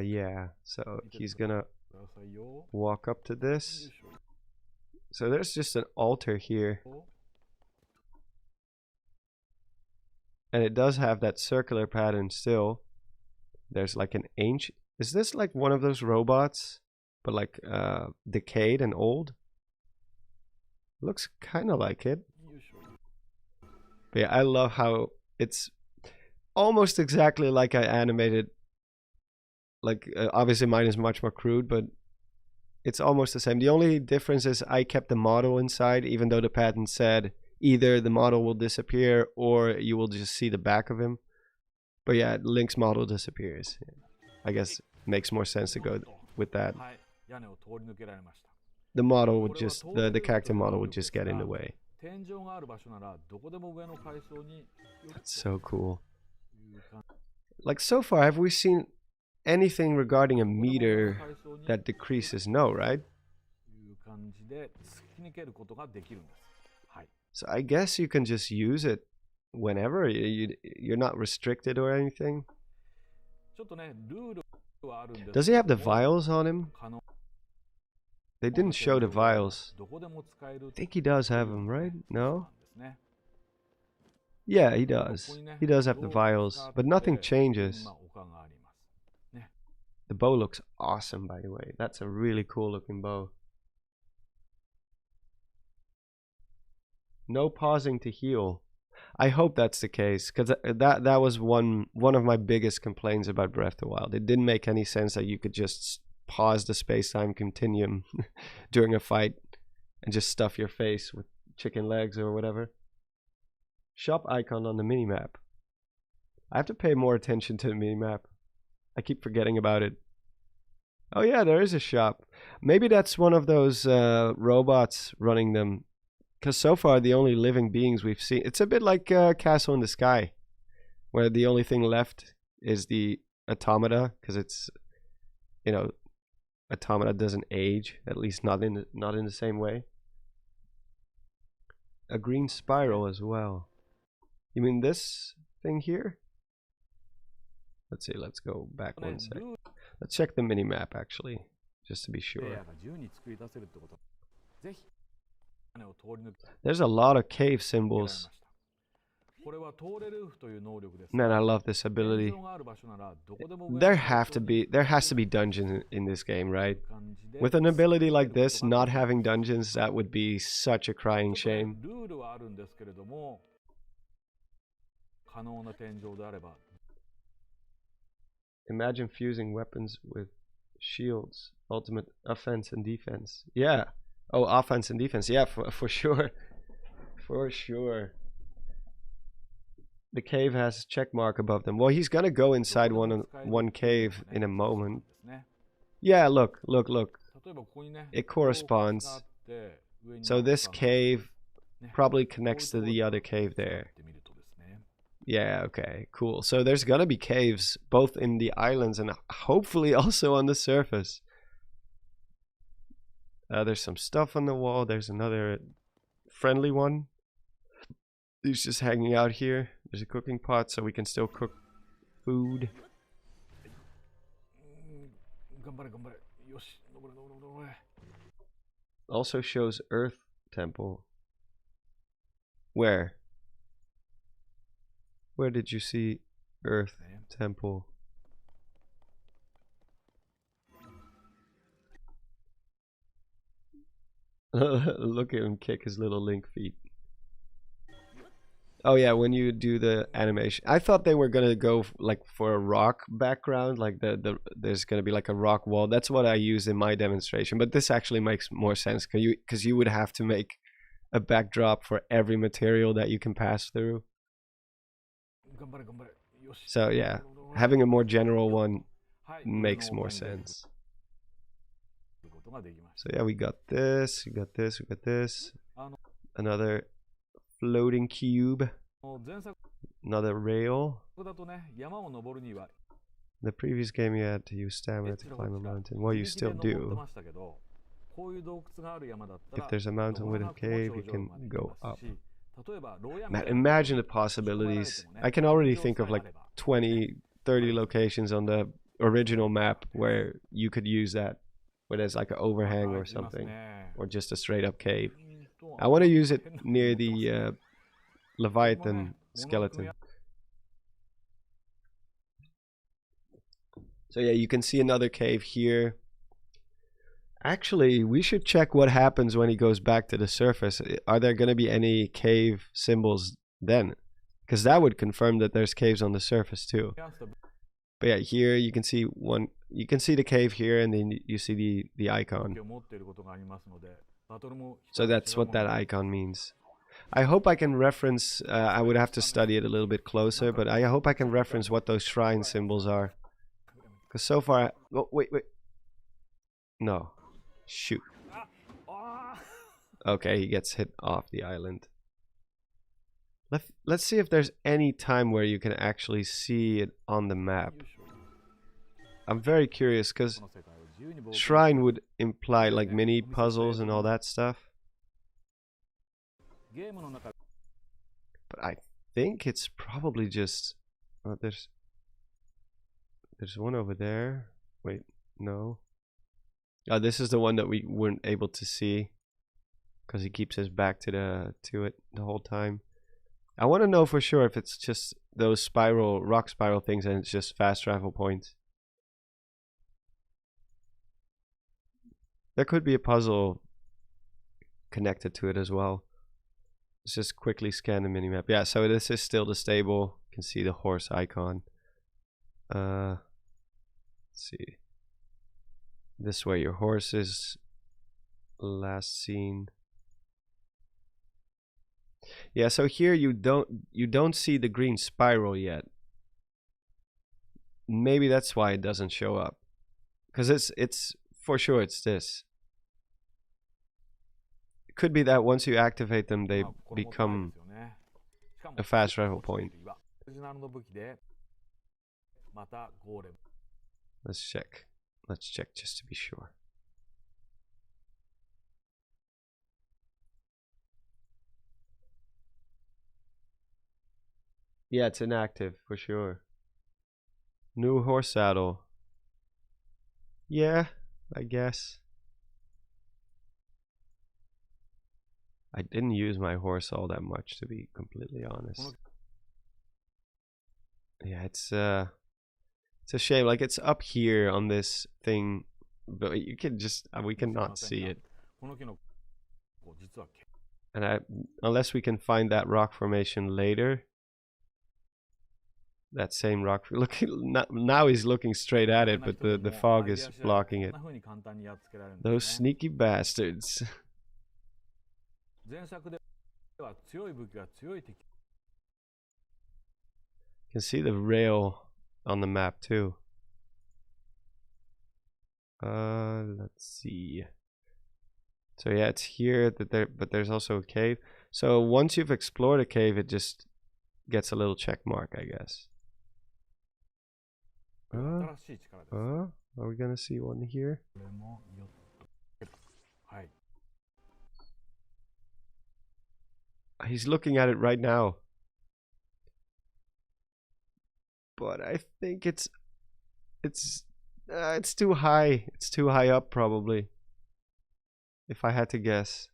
Yeah, so he's gonna walk up to this. So there's just an altar here, and it does have that circular pattern still. There's like an ancient... Is this like one of those robots, but like decayed and old? Looks kind of like it. But yeah, I love how it's almost exactly like I animated. Like, obviously mine is much more crude, but it's almost the same. The only difference is I kept the model inside, even though the patent said either the model will disappear or you will just see the back of him. But yeah, Link's model disappears. I guess it makes more sense to go with that. The model would just, the character model would just get in the way. That's so cool. Like, so far, have we seen anything regarding a meter that decreases? No, right? So I guess you can just use it whenever. You're not restricted or anything. Does he have the vials on him? They didn't show the vials. I think he does have them, right? No? Yeah, he does. He does have the vials, but nothing changes. The bow looks awesome, by the way. That's a really cool looking bow. No pausing to heal. I hope that's the case, because that was one of my biggest complaints about Breath of the Wild. It didn't make any sense that you could just pause the space-time continuum during a fight and just stuff your face with chicken legs or whatever. Shop icon on the minimap. I have to pay more attention to the minimap. I keep forgetting about it. Oh yeah, there is a shop. Maybe that's one of those robots running them. Because so far the only living beings we've seen, it's a bit like Castle in the Sky, where the only thing left is the automata, because it's, you know, automata doesn't age, at least not in the same way. A green spiral as well. You mean this thing here? Let's see, let's go back one sec. Let's check the minimap actually, just to be sure. There's a lot of cave symbols. Man, I love this ability. There has to be dungeons in this game, right? With an ability like this, not having dungeons, that would be such a crying shame. Imagine fusing weapons with shields. Ultimate offense and defense. Yeah. Oh, offense and defense. Yeah, for sure. For sure. The cave has a check mark above them. Well, he's gonna go inside one cave in a moment. Yeah, look. It corresponds. So this cave probably connects to the other cave there. Yeah, okay, cool. So there's gonna be caves both in the islands and hopefully also on the surface. There's some stuff on the wall. There's another friendly one. He's just hanging out here. There's a cooking pot so we can still cook food. Also shows Earth Temple. Where? Where did you see Earth Temple? Look at him kick his little link feet. Oh yeah, when you do the animation, I thought they were gonna go like for a rock background, like there's gonna be like a rock wall. That's what I used in my demonstration, but this actually makes more sense because you would have to make a backdrop for every material that you can pass through. So yeah, having a more general one makes more sense. So yeah, we got this, we got this, we got this. Another floating cube. Another rail. The previous game you had to use stamina to climb a mountain. Well, you still do. If there's a mountain with a cave, you can go up. Man, imagine the possibilities. I can already think of like 20, 30 locations on the original map where you could use that, where there's like an overhang or something, or just a straight up cave. I want to use it near the Leviathan skeleton. So yeah, you can see another cave here. Actually, we should check what happens when he goes back to the surface. Are there going to be any cave symbols then? Because that would confirm that there's caves on the surface too. But yeah, here you can see one. You can see the cave here, and then you see the icon. So that's what that icon means. I hope I can reference. I would have to study it a little bit closer, but I hope I can reference what those shrine symbols are. Because so far, oh, wait. No. Shoot. Okay, he gets hit off the island. Let's see if there's any time where you can actually see it on the map. I'm very curious because shrine would imply like mini puzzles and all that stuff. But I think it's probably just... Oh, there's one over there. Wait, no. Oh, this is the one that we weren't able to see because he keeps his back to it the whole time. I want to know for sure if it's just those rock spiral things and it's just fast travel points. There could be a puzzle connected to it as well. Let's just quickly scan the minimap. Yeah, so this is still the stable. You can see the horse icon. Let's see. This way your horse is last seen. Yeah, so here you don't see the green spiral yet. Maybe that's why it doesn't show up. Because it's for sure it's this. It could be that once you activate them they become a fast travel point. Let's check. Let's check just to be sure. Yeah, it's inactive for sure. New horse saddle. Yeah, I guess. I didn't use my horse all that much, to be completely honest. Yeah, it's a shame. Like, it's up here on this thing, but you can just we cannot see it. And unless we can find that rock formation later. That same rock. Now he's looking straight at it, but the fog is blocking it. Those sneaky bastards. You can see the rail on the map too. Let's see. So yeah, it's here but there's also a cave. So once you've explored a cave, it just gets a little check mark, I guess. Are we gonna see one here? He's looking at it right now. But I think it's too high. It's too high up probably. If I had to guess.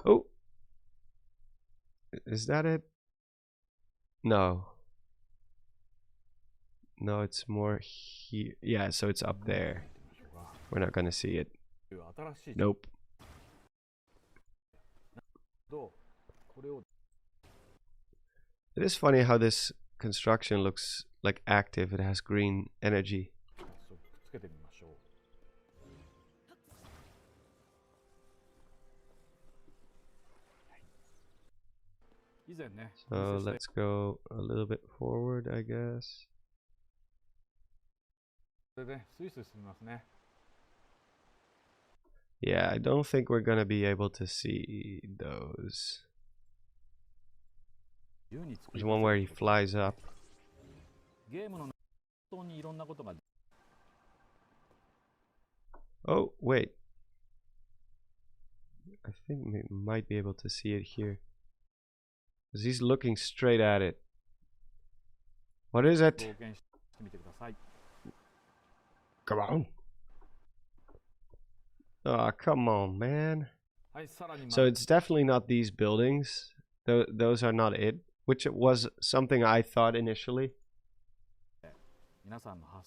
Oh. Is that it? No. No, it's more here. Yeah, so it's up there. We're not gonna see it. Nope. It is funny how this construction looks like active. It has green energy. So let's go a little bit forward, I guess. Yeah, I don't think we're gonna be able to see those. There's one where he flies up. Oh, wait. I think we might be able to see it here. Because he's looking straight at it. What is it? Come on. Oh, come on, man. So it's definitely not these buildings. Those are not it. Which it was something I thought initially.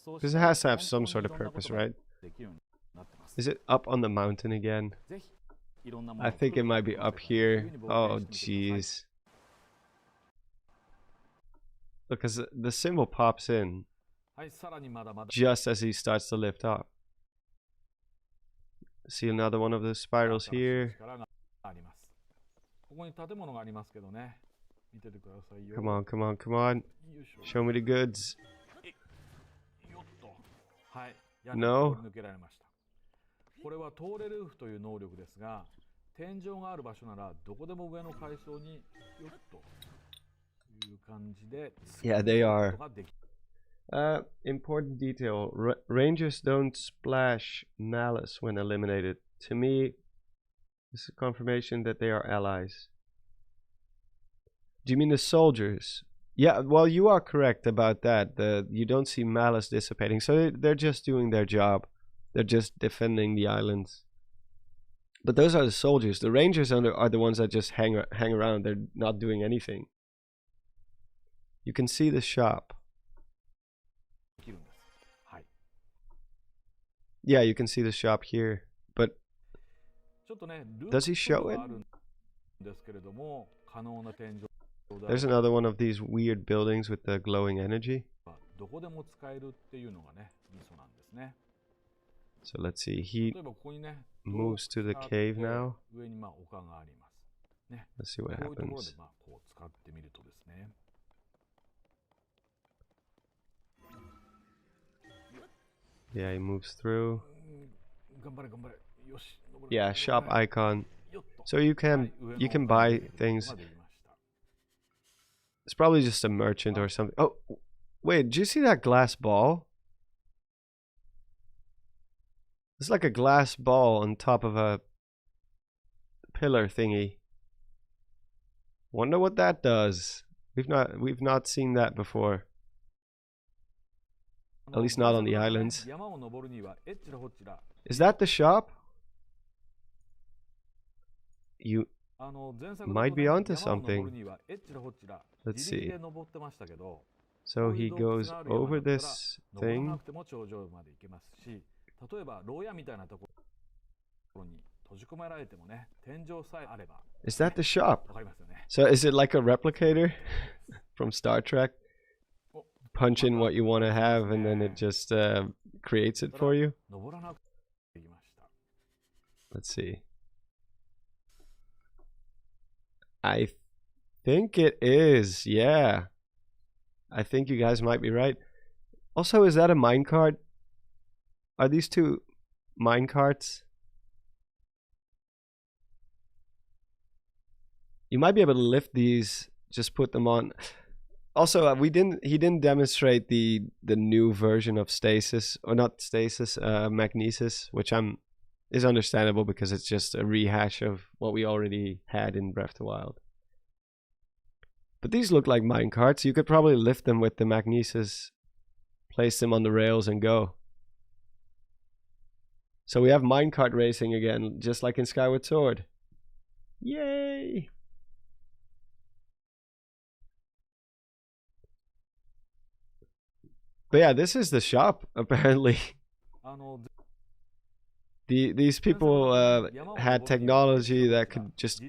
Because it has to have some sort of purpose, right? Is it up on the mountain again? I think it might be up here. Oh, jeez. Because the symbol pops in just as he starts to lift up. See another one of the spirals here. Come on, come on, come on. Show me the goods. No. Yeah, they are. Important detail. Rangers don't splash malice when eliminated. To me, this is confirmation that they are allies. Do you mean the soldiers? Yeah, well, you are correct about that. You don't see malice dissipating. So they're just doing their job. They're just defending the islands. But those are the soldiers. The rangers are the ones that just hang around. They're not doing anything. You can see the shop. Yeah, you can see the shop here. But does he show it? There's another one of these weird buildings with the glowing energy. So let's see. He 例えばここにね、 moves to the cave now. 上にまあ丘があります。ね。 Let's see what こういうところで happens. まあこう使ってみるとですね。 Yeah, he moves through. 頑張れ頑張れ。よし。 Yeah, shop icon. よっと。 So you can buy things. It's probably just a merchant or something. Oh, wait, did you see that glass ball? It's like a glass ball on top of a pillar thingy. Wonder what that does. We've not seen that before. At least not on the islands. Is that the shop? You might be onto something. Let's see. So he goes over this thing. Is that the shop? So is it like a replicator from Star Trek? Punch in what you want to have and then it just creates it for you? Let's see. I think it is, yeah. I think you guys might be right. Also, is that a minecart? Are these two minecarts? You might be able to lift these, just put them on. Also, he didn't demonstrate the new version of stasis, or not stasis, magnesis, which is understandable because it's just a rehash of what we already had in Breath of the Wild. But these look like minecarts. You could probably lift them with the magnesis, place them on the rails and go. So we have minecart racing again, just like in Skyward Sword. Yay! But yeah, this is the shop, apparently. These people had technology that could just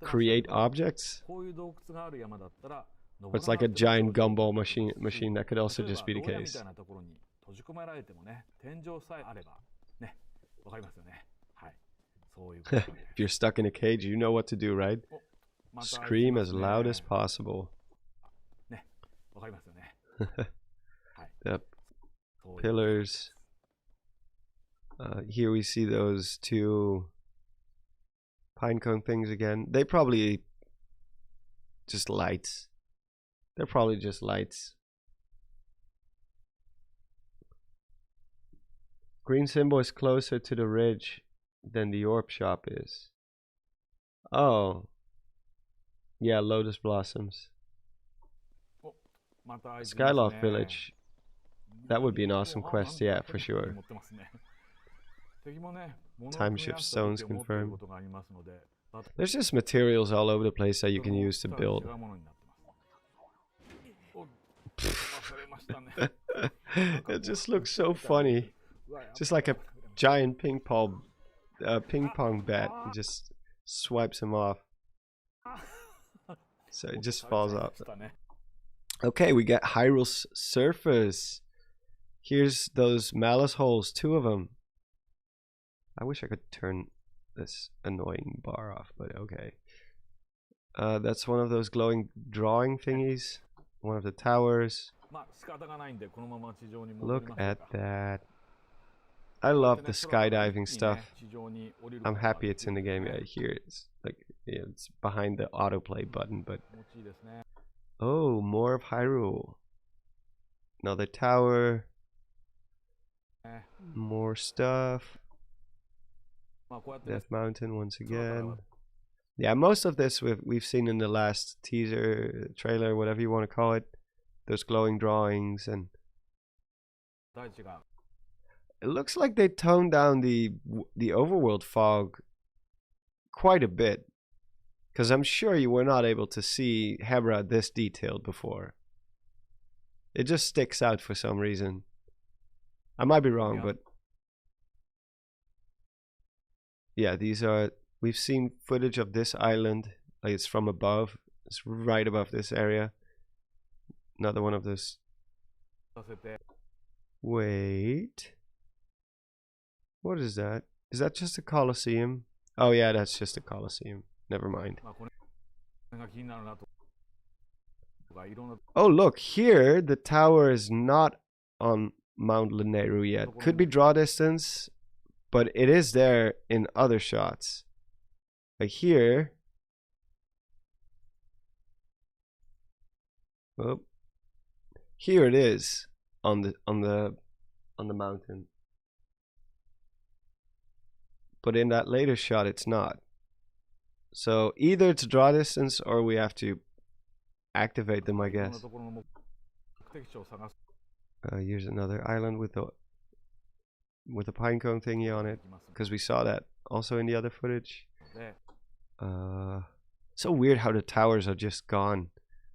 create objects. It's like a giant gumball machine that could also just be the case. If you're stuck in a cage, you know what to do, right? Scream as loud as possible. The pillars. Here we see those two pine cone things again. They probably just lights. They're probably just lights. Green symbol is closer to the ridge than the orb shop is. Oh. Yeah, lotus blossoms. Skyloft Village. That would be an awesome quest, yeah, for sure. Time shift stones confirmed. There's just materials all over the place that you can use to build. It just looks so funny. Just like a giant ping pong bat. He just swipes him off. So it just falls off. Okay, we get Hyrule's surface. Here's those malice holes, 2 of them. I wish I could turn this annoying bar off, but okay. That's one of those glowing drawing thingies. One of the towers. Look at that. I love the skydiving stuff. I'm happy it's in the game. Yeah, here it's like, yeah, it's behind the autoplay button, but oh, more of Hyrule. Another tower. More stuff. Death Mountain once again. Yeah, most of this we've seen in the last teaser, trailer, whatever you want to call it. Those glowing drawings, and it looks like they toned down the overworld fog quite a bit, because I'm sure you were not able to see Hebra this detailed before. It just sticks out for some reason. I might be wrong, but yeah, these are, we've seen footage of this island, like it's from above. It's right above this area. Another one of those. Wait. What is that? Is that just a Colosseum? Oh yeah, that's just a Colosseum. Never mind. Oh look, here the tower is not on Mount Leneru yet. Could be draw distance, but it is there in other shots. Like here. Oh, here it is on the mountain. But in that later shot it's not. So either it's draw distance or we have to activate them, I guess. Here's another island with a pinecone thingy on it, because we saw that also in the other footage. So weird how the towers are just gone,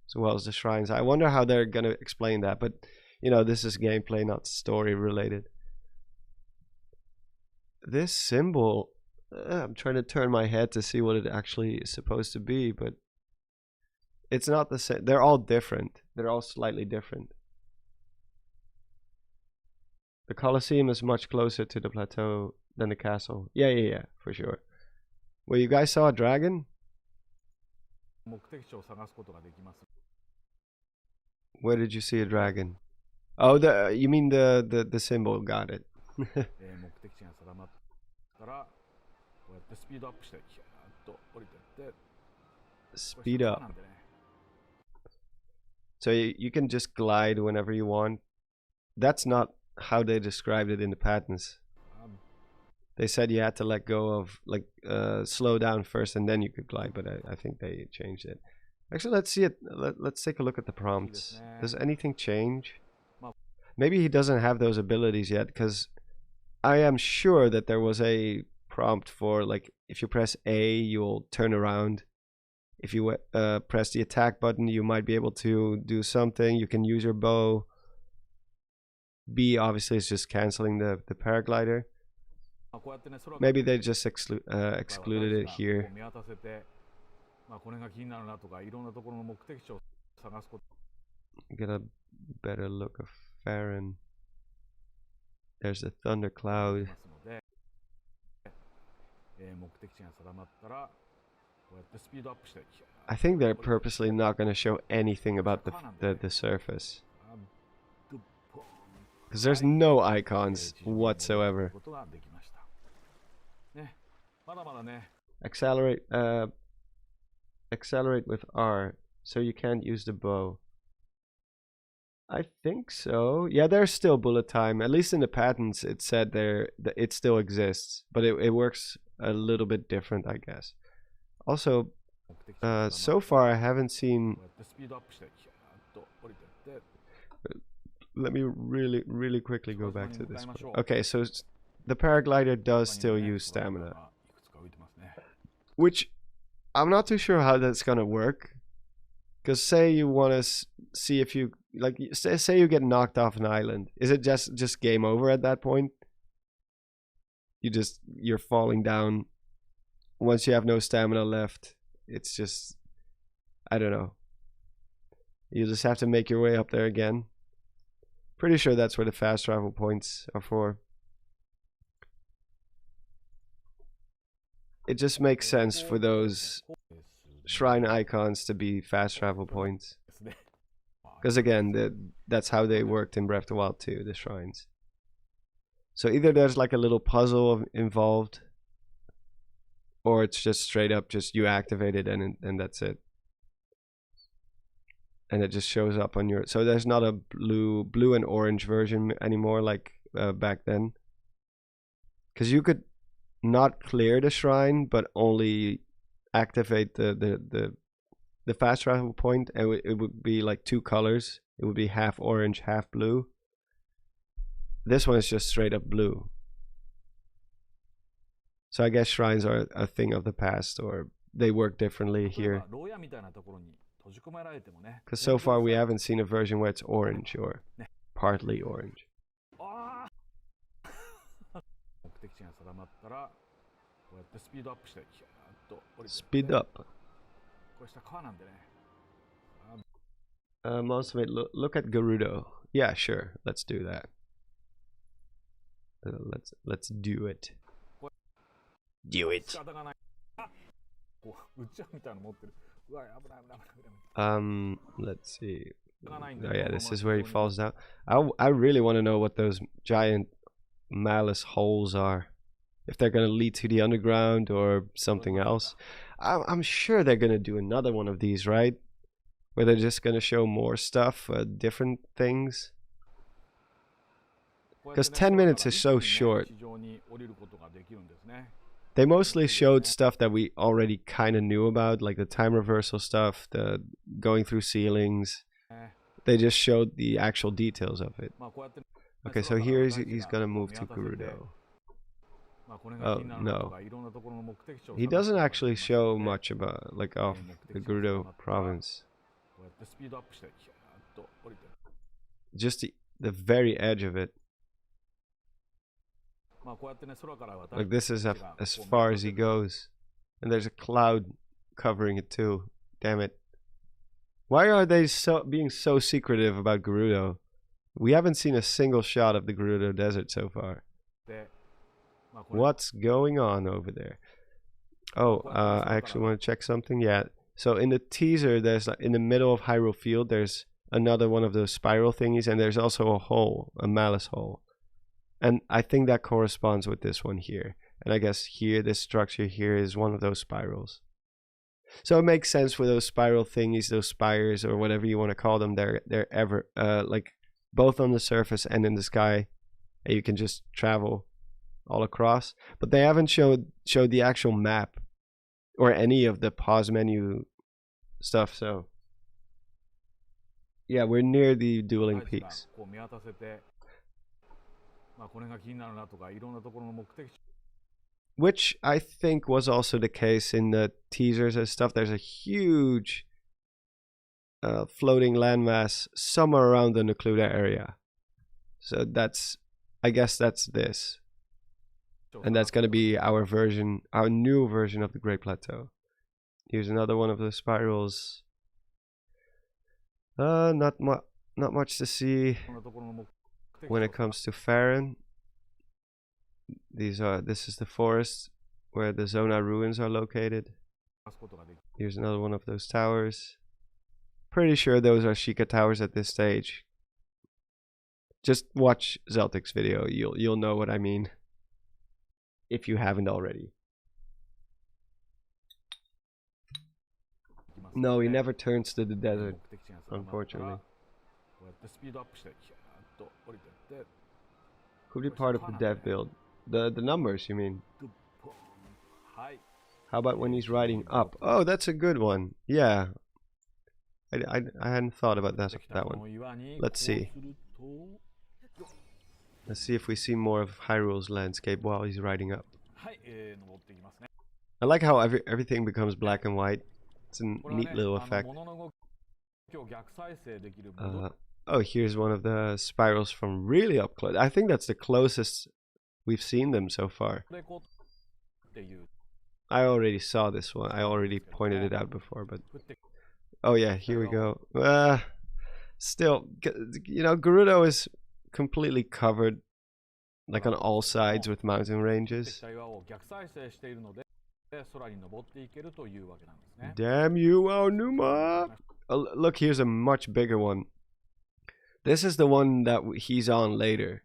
as well as the shrines. I wonder how they're gonna explain that, but you know, this is gameplay, not story related. This symbol, I'm trying to turn my head to see what it actually is supposed to be, but it's not the same. They're all different. They're all slightly different. The Colosseum is much closer to the plateau than the castle. Yeah, for sure. Well, you guys saw a dragon? Where did you see a dragon? Oh, you mean the symbol? Got it. Speed up. So you can just glide whenever you want. That's not how they described it in the patents. They said you had to let go of, like, slow down first and then you could glide, but I think they changed it. Actually, let's see it. Let's take a look at the prompts. Does anything change? Maybe he doesn't have those abilities yet, because I am sure that there was a prompt for, like, if you press A, you'll turn around. If you press the attack button, you might be able to do something. You can use your bow. B obviously is just canceling the paraglider. Maybe they just excluded it here. Get a better look of Farron. There's a thunder cloud. I think they're purposely not going to show anything about the surface, because there's no icons whatsoever. Accelerate with R, so you can't use the bow. I think so. Yeah, there's still bullet time. At least in the patents, it said that it still exists, but it works a little bit different, I guess. Also, so far I haven't seen. Let me really quickly go back to this. Okay, so the paraglider does still use stamina, which I'm not too sure how that's gonna work. Because say you want to see if you, like, say you get knocked off an island, is it just game over at that point? You're falling down. Once you have no stamina left, it's just, I don't know. You just have to make your way up there again. Pretty sure that's where the fast travel points are for. It just makes sense for those shrine icons to be fast travel points. Because again, that's how they worked in Breath of the Wild 2, the shrines. So either there's like a little puzzle involved, or it's just straight up just you activate it and that's it. And it just shows up on your... So there's not a blue and orange version anymore like back then. Because you could not clear the shrine, but only activate the fast travel point, and it would be like two colors. It would be half orange, half blue. This one is just straight up blue. So I guess shrines are a thing of the past, or they work differently here. Because so far we haven't seen a version where it's orange or partly orange. Speed up. Ultimate, look at Gerudo. Yeah, sure, let's do that. let's do it. Do it. Let's see. Oh yeah, this is where he falls down. I really want to know what those giant malice holes are. If they're gonna lead to the underground or something else. I'm sure they're gonna do another one of these, right? Where they're just gonna show more stuff, different things. Because 10 minutes is so short. They mostly showed stuff that we already kind of knew about, like the time reversal stuff, the going through ceilings. They just showed the actual details of it. Okay, so here he's gonna move to Gerudo. Oh no, he doesn't actually show much about like of the Gerudo province. Just the very edge of it. Like this is as far as he goes, and there's a cloud covering it too. Damn it! Why are they being so secretive about Gerudo? We haven't seen a single shot of the Gerudo Desert so far. What's going on over there? Oh, I actually want to check something. Yeah. So in the teaser, there's in the middle of Hyrule Field, there's another one of those spiral thingies, and there's also a hole, a malice hole. And I think that corresponds with this one here. And I guess here, this structure here is one of those spirals. So it makes sense for those spiral thingies, those spires, or whatever you want to call them. They're ever like both on the surface and in the sky, and you can just travel all across. But they haven't showed the actual map or any of the pause menu stuff. So yeah, we're near the dueling peaks. Which I think was also the case in the teasers and stuff. There's a huge floating landmass somewhere around the Necluda area. So that's, I guess that's this. And that's going to be our version, our new version of the Great Plateau. Here's another one of the spirals. Not much to see when it comes to Farron. This is the forest where the Zonai ruins are located. Here's another one of those towers. Pretty sure those are Sheikah towers at this stage. Just watch Zeltic's video, you'll know what I mean. If you haven't already. No, he never turns to the desert, unfortunately. Could be part of the dev build. The numbers, you mean? How about when he's riding up? Oh, that's a good one. Yeah. I hadn't thought about that one. Let's see. Let's see if we see more of Hyrule's landscape while he's riding up. I like how everything becomes black and white. It's a neat little effect. Oh, here's one of the spirals from really up close. I think that's the closest we've seen them so far. I already saw this one. I already pointed it out before, but... Oh yeah, here we go. Still, you know, Gerudo is completely covered, like on all sides with mountain ranges. Damn you, Aonuma! Oh, look, here's a much bigger one. This is the one that he's on later.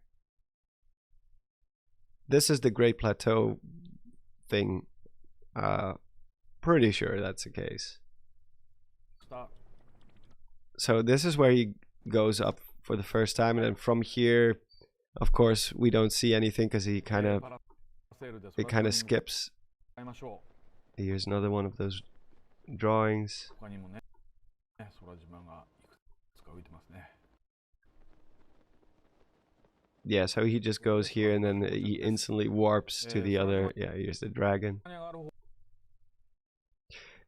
This is the Great Plateau thing. Pretty sure that's the case. So this is where he goes up for the first time, and then from here, of course, we don't see anything because it kind of skips. Here's another one of those drawings. Yeah, so he just goes here and then he instantly warps to the other. Yeah, here's the dragon.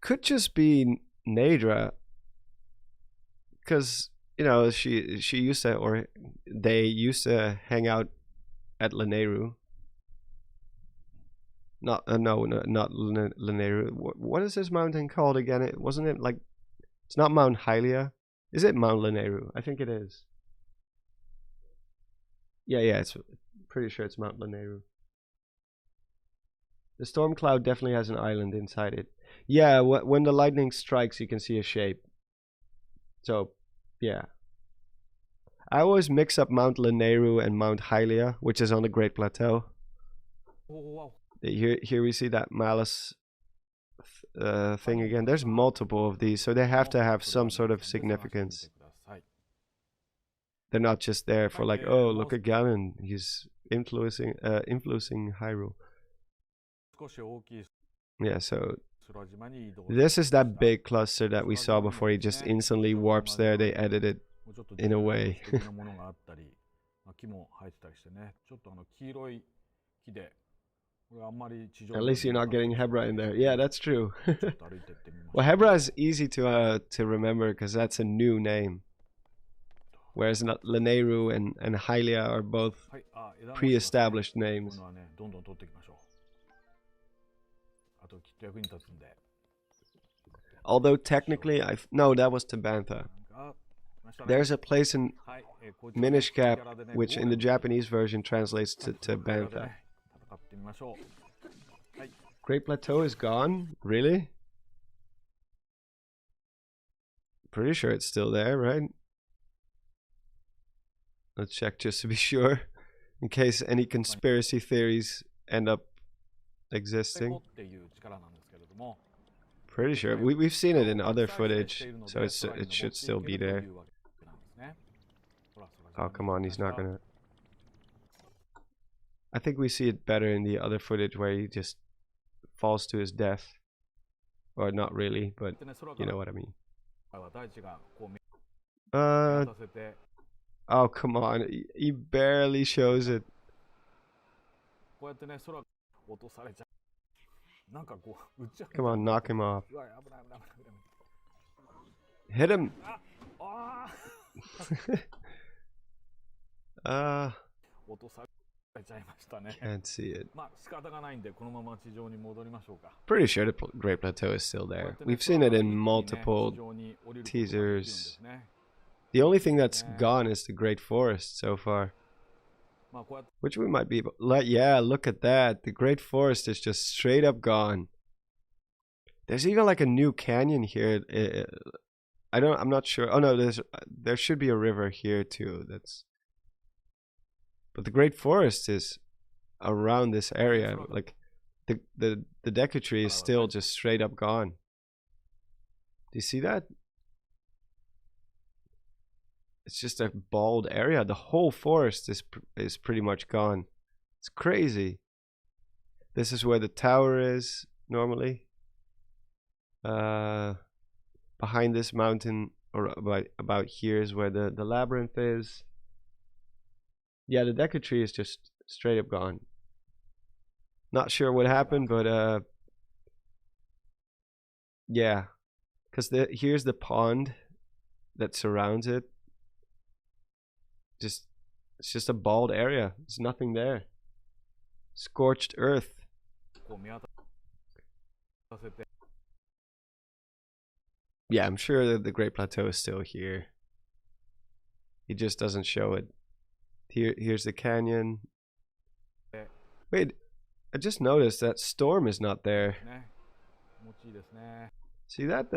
Could just be Nadra, because you know she used to, or they used to hang out at Lanayru. Not Lanayru. What is this mountain called again? Wasn't it like, it's not Mount Hylia? Is it Mount Lanayru? I think it is. Yeah, it's pretty sure it's Mount Lanayru. The storm cloud definitely has an island inside it. Yeah, when the lightning strikes, you can see a shape. So, yeah. I always mix up Mount Lanayru and Mount Hylia, which is on the Great Plateau. Oh, wow. Here we see that Malice thing again. There's multiple of these, so they have to have some sort of significance. They're not just there for like, oh, look at Ganon, he's influencing Hyrule. Yeah, so this is that big cluster that we saw before. He just instantly warps there. They edit it in a way. At least you're not getting Hebra in there. Yeah, that's true. Well, Hebra is easy to remember because that's a new name. Whereas Lanayru and Hylia are both pre-established names. Although technically, no, that was Tabantha. There's a place in Minish Cap which in the Japanese version translates to Tabantha. Great Plateau is gone? Really? Pretty sure it's still there, right? Let's check just to be sure, in case any conspiracy theories end up existing. Pretty sure. We've seen it in other footage, so it should still be there. Oh, come on, he's not gonna... I think we see it better in the other footage where he just falls to his death. Or not really, but you know what I mean. Oh, come on. He barely shows it. Come on, knock him off. Hit him! Can't see it. Pretty sure the Great Plateau is still there. We've seen it in multiple teasers. The only thing that's gone is the Great Forest so far. Which we might be... Yeah, look at that. The Great Forest is just straight up gone. There's even like a new canyon here. I'm not sure. Oh no, there should be a river here too. But the Great Forest is around this area. Like the Deku Tree is still just straight up gone. Do you see that? It's just a bald area. The whole forest is pretty much gone. It's crazy. This is where the tower is normally. Behind this mountain, or about here, is where the labyrinth is. Yeah, the Deku Tree is just straight up gone. Not sure what happened, but yeah, because here's the pond that surrounds it. It's just a bald area. There's nothing there. Scorched earth. Yeah, I'm sure that the Great Plateau is still here. He just doesn't show it. Here's the canyon. Wait, I just noticed that Storm is not there. See that?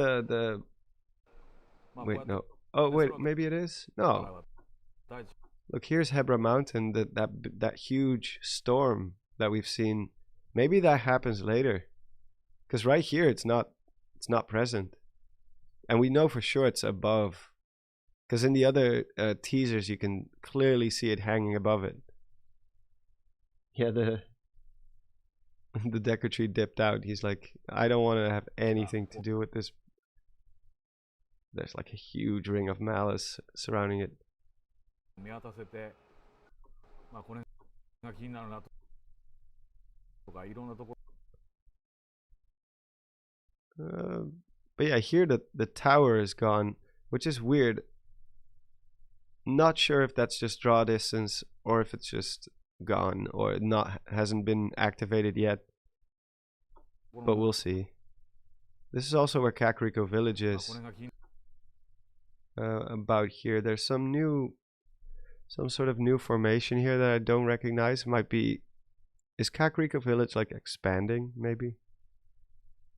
Wait, no. Oh, wait, maybe it is? No. Look, here's Hebra Mountain, that huge storm that we've seen. Maybe that happens later. Because right here it's not present. And we know for sure it's above. Because in the other teasers you can clearly see it hanging above it. Yeah, the Deku Tree dipped out. He's like, I don't want to have anything to do with this. There's like a huge ring of malice surrounding it. But yeah, here the tower is gone, which is weird. Not sure if that's just draw distance or if it's just gone or hasn't been activated yet. But we'll see. This is also where Kakariko Village is. About here, there's some new some sort of new formation here that I don't recognize. Might be, is Kakariko Village like expanding maybe?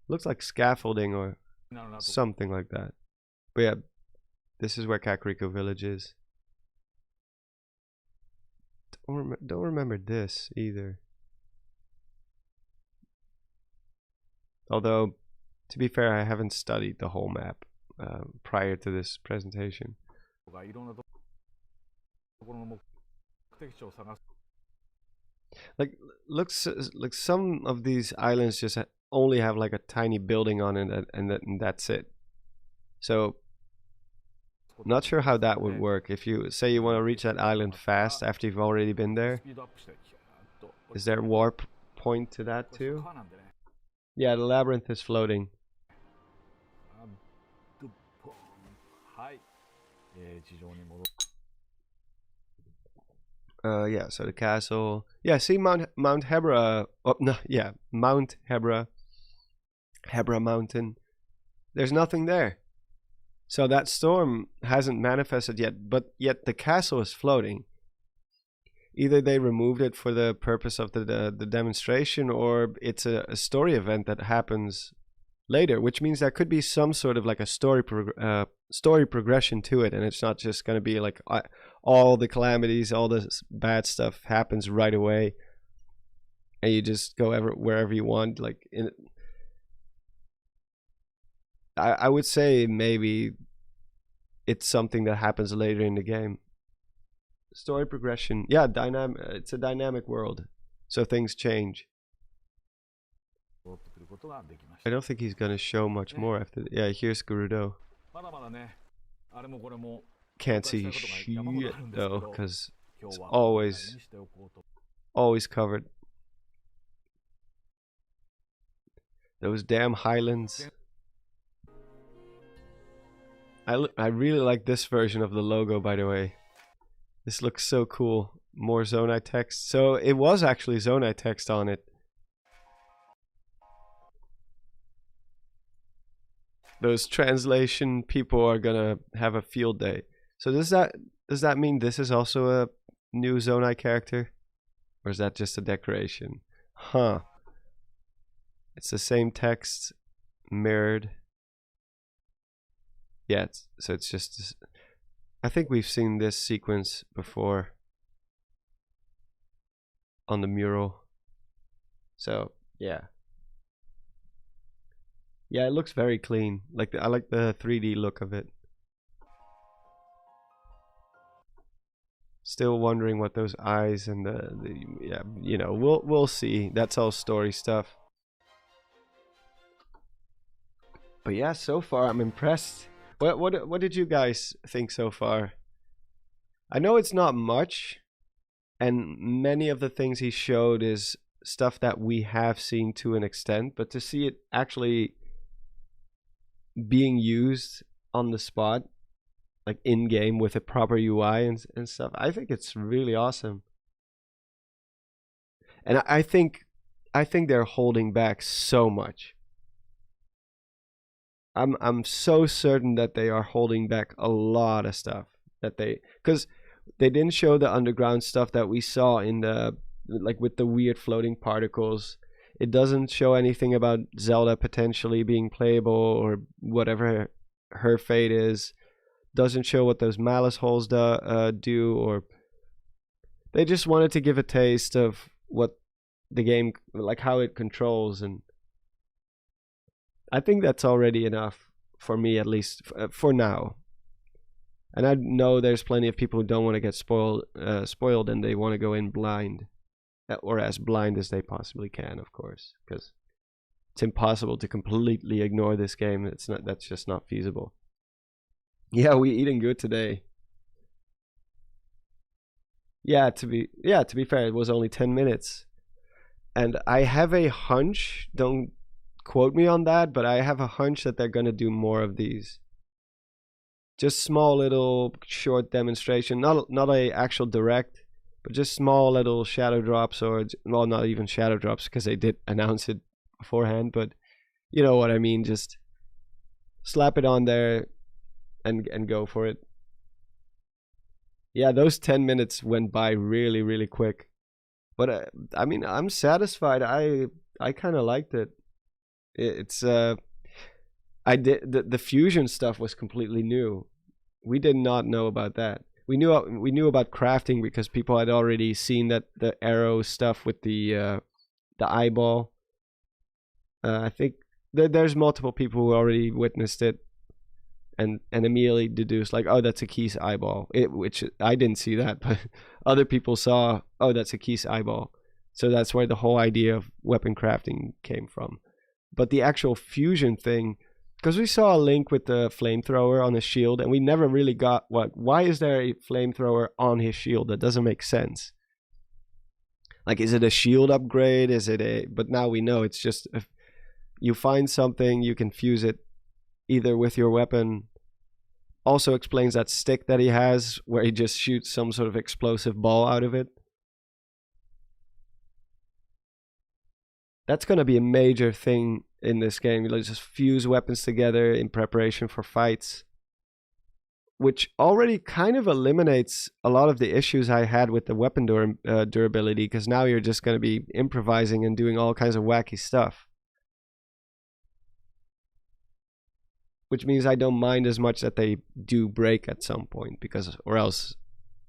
Looks like scaffolding or something like that. But yeah, this is where Kakariko Village is. Don't remember this either. Although, to be fair, I haven't studied the whole map prior to this presentation. Like, looks like some of these islands just only have like a tiny building on it, and that's it. So, not sure how that would work. If you say you want to reach that island fast after you've already been there, is there a warp point to that too? Yeah, the labyrinth is floating. Yeah, so the castle. Yeah, see Mount Hebra. Oh, no, yeah, Mount Hebra. Hebra Mountain. There's nothing there. So that storm hasn't manifested yet, but yet the castle is floating. Either they removed it for the purpose of the demonstration, or it's a story event that happens later, which means there could be some sort of like a story progression to it, and it's not just going to be like all the calamities, all the bad stuff happens right away, and you just go wherever you want. Like I would say maybe it's something that happens later in the game. Story progression, yeah, it's a dynamic world, so things change. I don't think he's gonna show much more after. Yeah, here's Gerudo. Can't see shit though, because it's always covered. Those damn highlands. I really like this version of the logo, by the way. This looks so cool. More Zonai text. So it was actually Zonai text on it. Those translation people are gonna have a field day. So does that mean this is also a new Zonai character? Or is that just a decoration? Huh. It's the same text mirrored. Yeah, so it's just... I think we've seen this sequence before on the mural. So, yeah. Yeah, it looks very clean. I like the 3D look of it. Still wondering what those eyes and yeah, you know, we'll see. That's all story stuff. But yeah, so far I'm impressed. What did you guys think so far? I know it's not much, and many of the things he showed is stuff that we have seen to an extent, but to see it actually being used on the spot, like in game with a proper UI and stuff, I think it's really awesome. And I think they're holding back so much. I'm so certain that they are holding back a lot of stuff because they didn't show the underground stuff that we saw in the, like, with the weird floating particles. It doesn't show anything about Zelda potentially being playable or whatever her fate is. Doesn't show what those malice holes do, or they just wanted to give a taste of what the game, like how it controls, and I think that's already enough for me, at least for now. And I know there's plenty of people who don't want to get spoiled, and they want to go in blind, or as blind as they possibly can, of course, because it's impossible to completely ignore this game. That's just not feasible. Yeah, we eating good today. Yeah, to be fair, it was only 10 minutes, and I have a hunch. Don't quote me on that, but I have a hunch that they're gonna do more of these. Just small little short demonstration, not a actual direct, but just small little shadow drops, or, well, not even shadow drops because they did announce it beforehand, but you know what I mean. Just slap it on there and go for it. Yeah, those 10 minutes went by really, really quick. But I mean, I'm satisfied. I kind of liked it. It's I did the fusion stuff was completely new. We did not know about that. We knew about crafting because people had already seen that the arrow stuff with the eyeball. I think there's multiple people who already witnessed it and immediately deduced like, oh, that's a Keith's eyeball. Which I didn't see that, but other people saw, oh, that's a Keith's eyeball. So that's where the whole idea of weapon crafting came from. But the actual fusion thing, because we saw a link with the flamethrower on his shield, and we never really got why is there a flamethrower on his shield? That doesn't make sense. Like, is it a shield upgrade? But now we know it's just, if you find something, you can fuse it either with your weapon. Also explains that stick that he has, where he just shoots some sort of explosive ball out of it. That's going to be a major thing in this game. You'll just fuse weapons together in preparation for fights, which already kind of eliminates a lot of the issues I had with the weapon durability, because now you're just going to be improvising and doing all kinds of wacky stuff. Which means I don't mind as much that they do break at some point, or else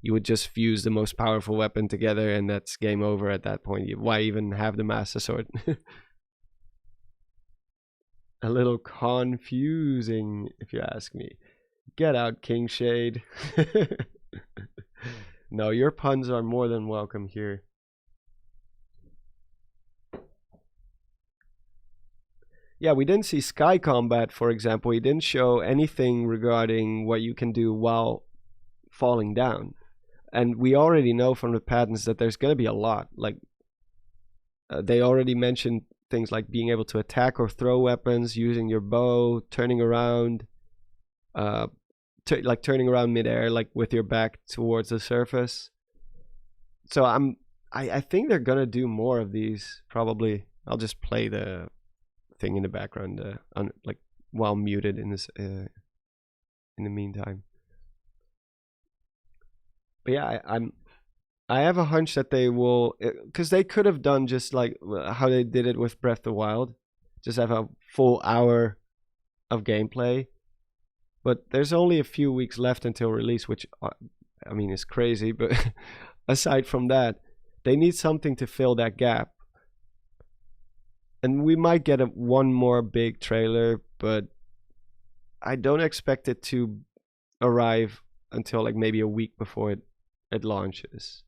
you would just fuse the most powerful weapon together and that's game over at that point. Why even have the Master Sword? A little confusing, if you ask me. Get out, King Shade. No, your puns are more than welcome here. Yeah, we didn't see sky combat, for example. He didn't show anything regarding what you can do while falling down. And we already know from the patents that there's going to be a lot. Like, they already mentioned things like being able to attack or throw weapons, using your bow, turning around, like turning around midair, like with your back towards the surface. So I think they're going to do more of these, probably. I'll just play the thing in the background, like while muted in this in the meantime. But yeah, I have a hunch that they will, because they could have done just like how they did it with Breath of the Wild, just have a full hour of gameplay. But there's only a few weeks left until release, which I mean is crazy. But aside from that, they need something to fill that gap. And we might get one more big trailer, but I don't expect it to arrive until like maybe a week before it launches.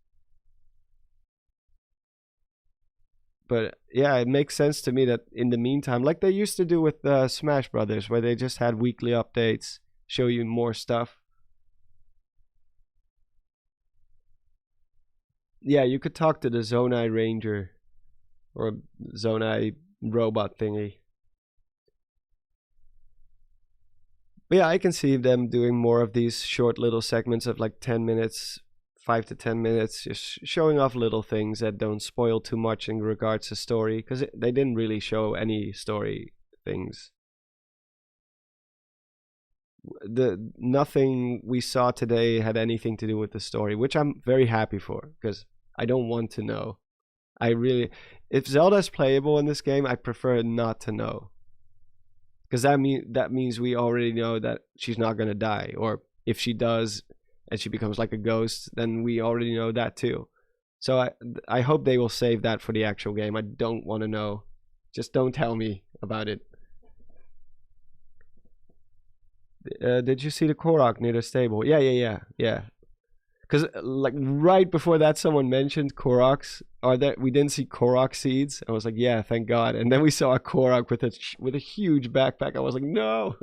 But yeah, it makes sense to me that in the meantime, like they used to do with Smash Brothers, where they just had weekly updates, show you more stuff. Yeah, you could talk to the Zonai Ranger or Zonai robot thingy. But yeah, I can see them doing more of these short little segments of like 10 minutes, 5 to 10 minutes, just showing off little things that don't spoil too much in regards to story, because they didn't really show any story things. Nothing we saw today had anything to do with the story, which I'm very happy for, because I don't want to know. If Zelda's playable in this game, I prefer not to know, because that means we already know that she's not gonna die, or if she does and she becomes like a ghost, then we already know that too. So I hope they will save that for the actual game. I don't want to know. Just don't tell me about it. Did you see the Korok near the stable? Yeah. Because like right before that, someone mentioned Koroks. We didn't see Korok seeds. I was like, yeah, thank God. And then we saw a Korok with a huge backpack. I was like, no,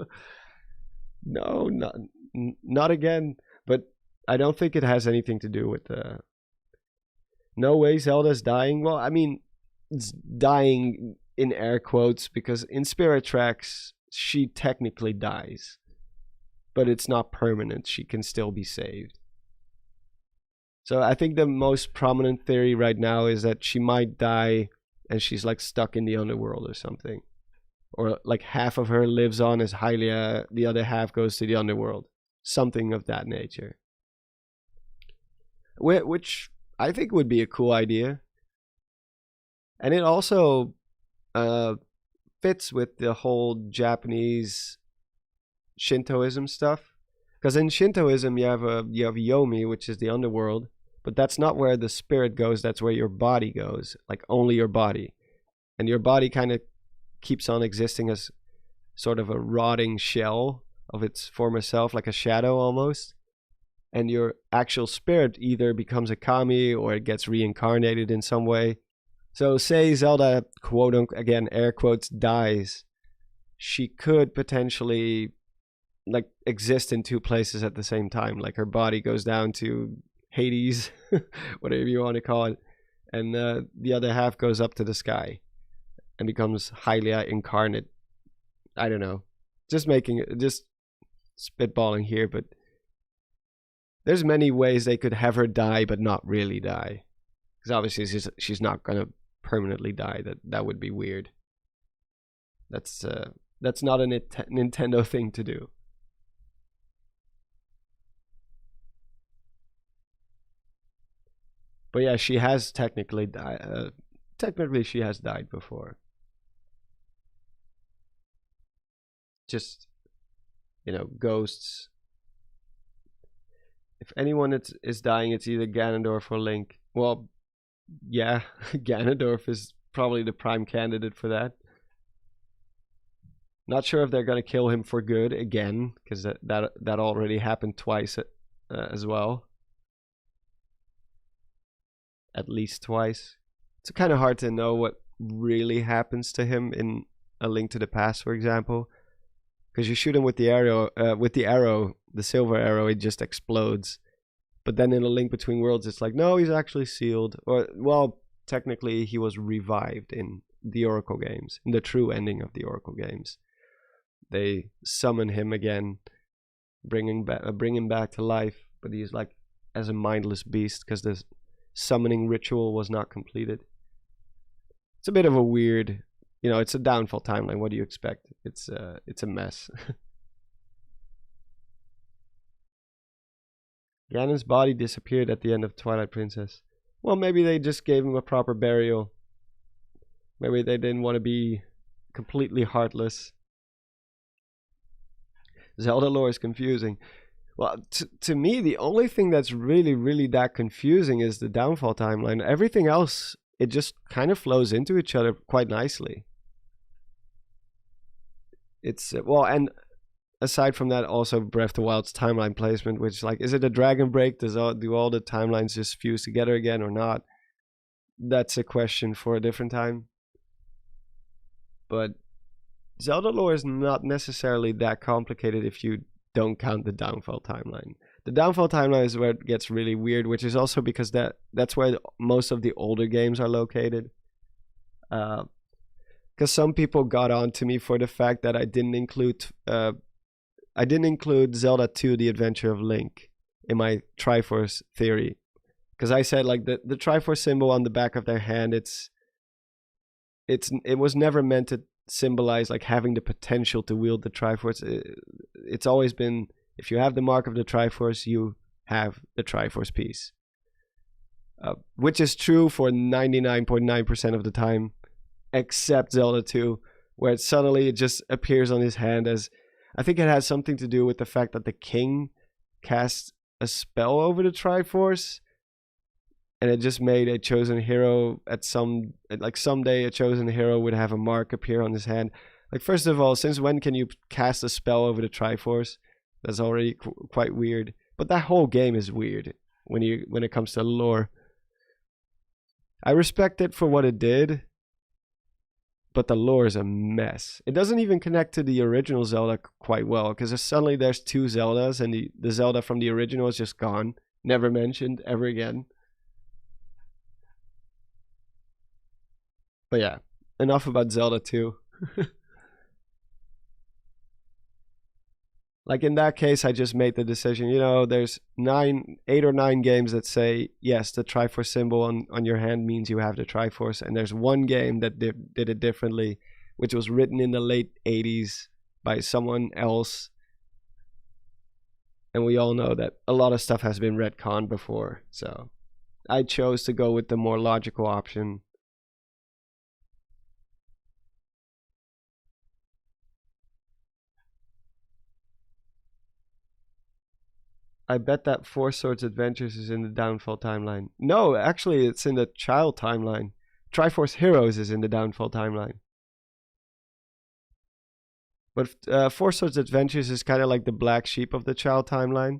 not again. But I don't think it has anything to do with the. No way Zelda's dying. Well, I mean, it's dying in air quotes, because in Spirit Tracks she technically dies, but it's not permanent. She can still be saved. So I think the most prominent theory right now is that she might die and she's like stuck in the underworld or something. Or like half of her lives on as Hylia, the other half goes to the underworld. Something of that nature. which I think would be a cool idea. And it also fits with the whole Japanese Shintoism stuff. Because in Shintoism you have Yomi, which is the underworld, but that's not where the spirit goes, that's where your body goes, like only your body. And your body kind of keeps on existing as sort of a rotting shell of its former self, like a shadow almost. And your actual spirit either becomes a kami or it gets reincarnated in some way. So say Zelda, quote unquote, again, air quotes, dies. She could potentially like exist in two places at the same time. Like her body goes down to Hades, whatever you want to call it. And the other half goes up to the sky and becomes Hylia incarnate. I don't know. Just spitballing here, but there's many ways they could have her die but not really die. Because obviously she's not gonna permanently die. That would be weird. That's not a Nintendo thing to do. But yeah, she has technically died. Technically, she has died before. Just, ghosts. If anyone is dying, it's either Ganondorf or Link. Well, yeah, Ganondorf is probably the prime candidate for that. Not sure if they're gonna kill him for good again, because that already happened twice as well. At least twice. It's kind of hard to know what really happens to him in A Link to the Past, for example, because you shoot him with the arrow, the silver arrow, it just explodes. But then in A Link Between Worlds, it's like, no, he's actually sealed. Or, well, technically he was revived in the Oracle games, in the true ending of the Oracle games. They summon him again, bring him back to life, but he's like as a mindless beast because the summoning ritual was not completed. It's a bit of a weird, it's a downfall timeline. What do you expect? It's a mess. Ganon's body disappeared at the end of Twilight Princess. Well, maybe they just gave him a proper burial. Maybe they didn't want to be completely heartless. Zelda lore is confusing. Well, to me, the only thing that's really, really that confusing is the downfall timeline. Everything else, it just kind of flows into each other quite nicely. It's, and aside from that, also Breath of the Wild's timeline placement, which, like, is it a Dragon Break? Do all the timelines just fuse together again or not? That's a question for a different time. But Zelda lore is not necessarily that complicated if you don't count the downfall timeline. The downfall timeline is where it gets really weird, which is also because that's where most of the older games are located. Because some people got on to me for the fact that I didn't include Zelda 2: The Adventure of Link in my Triforce theory. Because I said, like, the Triforce symbol on the back of their hand, it was never meant to symbolize like having the potential to wield the Triforce. It's always been, if you have the mark of the Triforce, you have the Triforce piece. Which is true for 99.9% of the time, except Zelda 2, where suddenly it just appears on his hand as, I think it has something to do with the fact that the king cast a spell over the Triforce, and it just made a chosen hero someday a chosen hero would have a mark appear on his hand. Like, first of all, since when can you cast a spell over the Triforce? That's already quite weird. But that whole game is weird when it comes to lore. I respect it for what it did, but the lore is a mess. It doesn't even connect to the original Zelda quite well, because suddenly there's two Zeldas, and the Zelda from the original is just gone, never mentioned ever again. But yeah, enough about Zelda 2. Like, in that case, I just made the decision, there's 8 or 9 games that say, yes, the Triforce symbol on your hand means you have the Triforce. And there's one game that did it differently, which was written in the late 80s by someone else. And we all know that a lot of stuff has been retconned before, so I chose to go with the more logical option. I bet that Four Swords Adventures is in the Downfall timeline. No, actually, it's in the Child timeline. Triforce Heroes is in the Downfall timeline. But Four Swords Adventures is kind of like the black sheep of the Child timeline.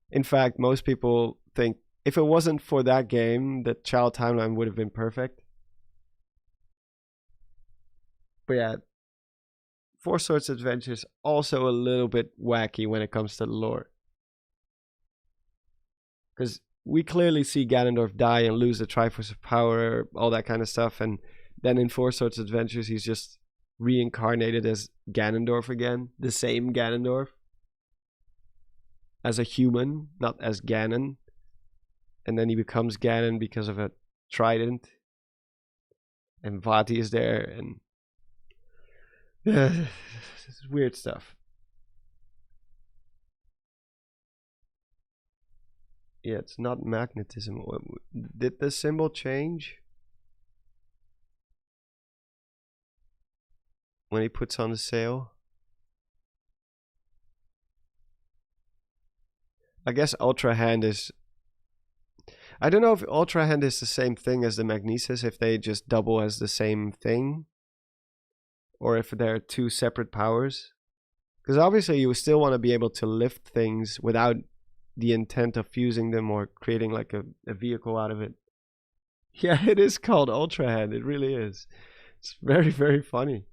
In fact, most people think if it wasn't for that game, the Child timeline would have been perfect. But yeah, Four Swords Adventures also a little bit wacky when it comes to the lore. Because we clearly see Ganondorf die and lose the Triforce of Power, all that kind of stuff, and then in Four Swords Adventures he's just reincarnated as Ganondorf again, the same Ganondorf, as a human, not as Ganon, and then he becomes Ganon because of a trident, and Vati is there, and it's weird stuff. Yeah, it's not magnetism. Did the symbol change when he puts on the sail? I guess Ultra Hand is... I don't know if Ultra Hand is the same thing as the Magnesis, if they just double as the same thing, or if they're two separate powers. Because obviously you still want to be able to lift things without the intent of fusing them or creating like a vehicle out of it. Yeah, it is called Ultra Hand. It really is. It's very, very funny.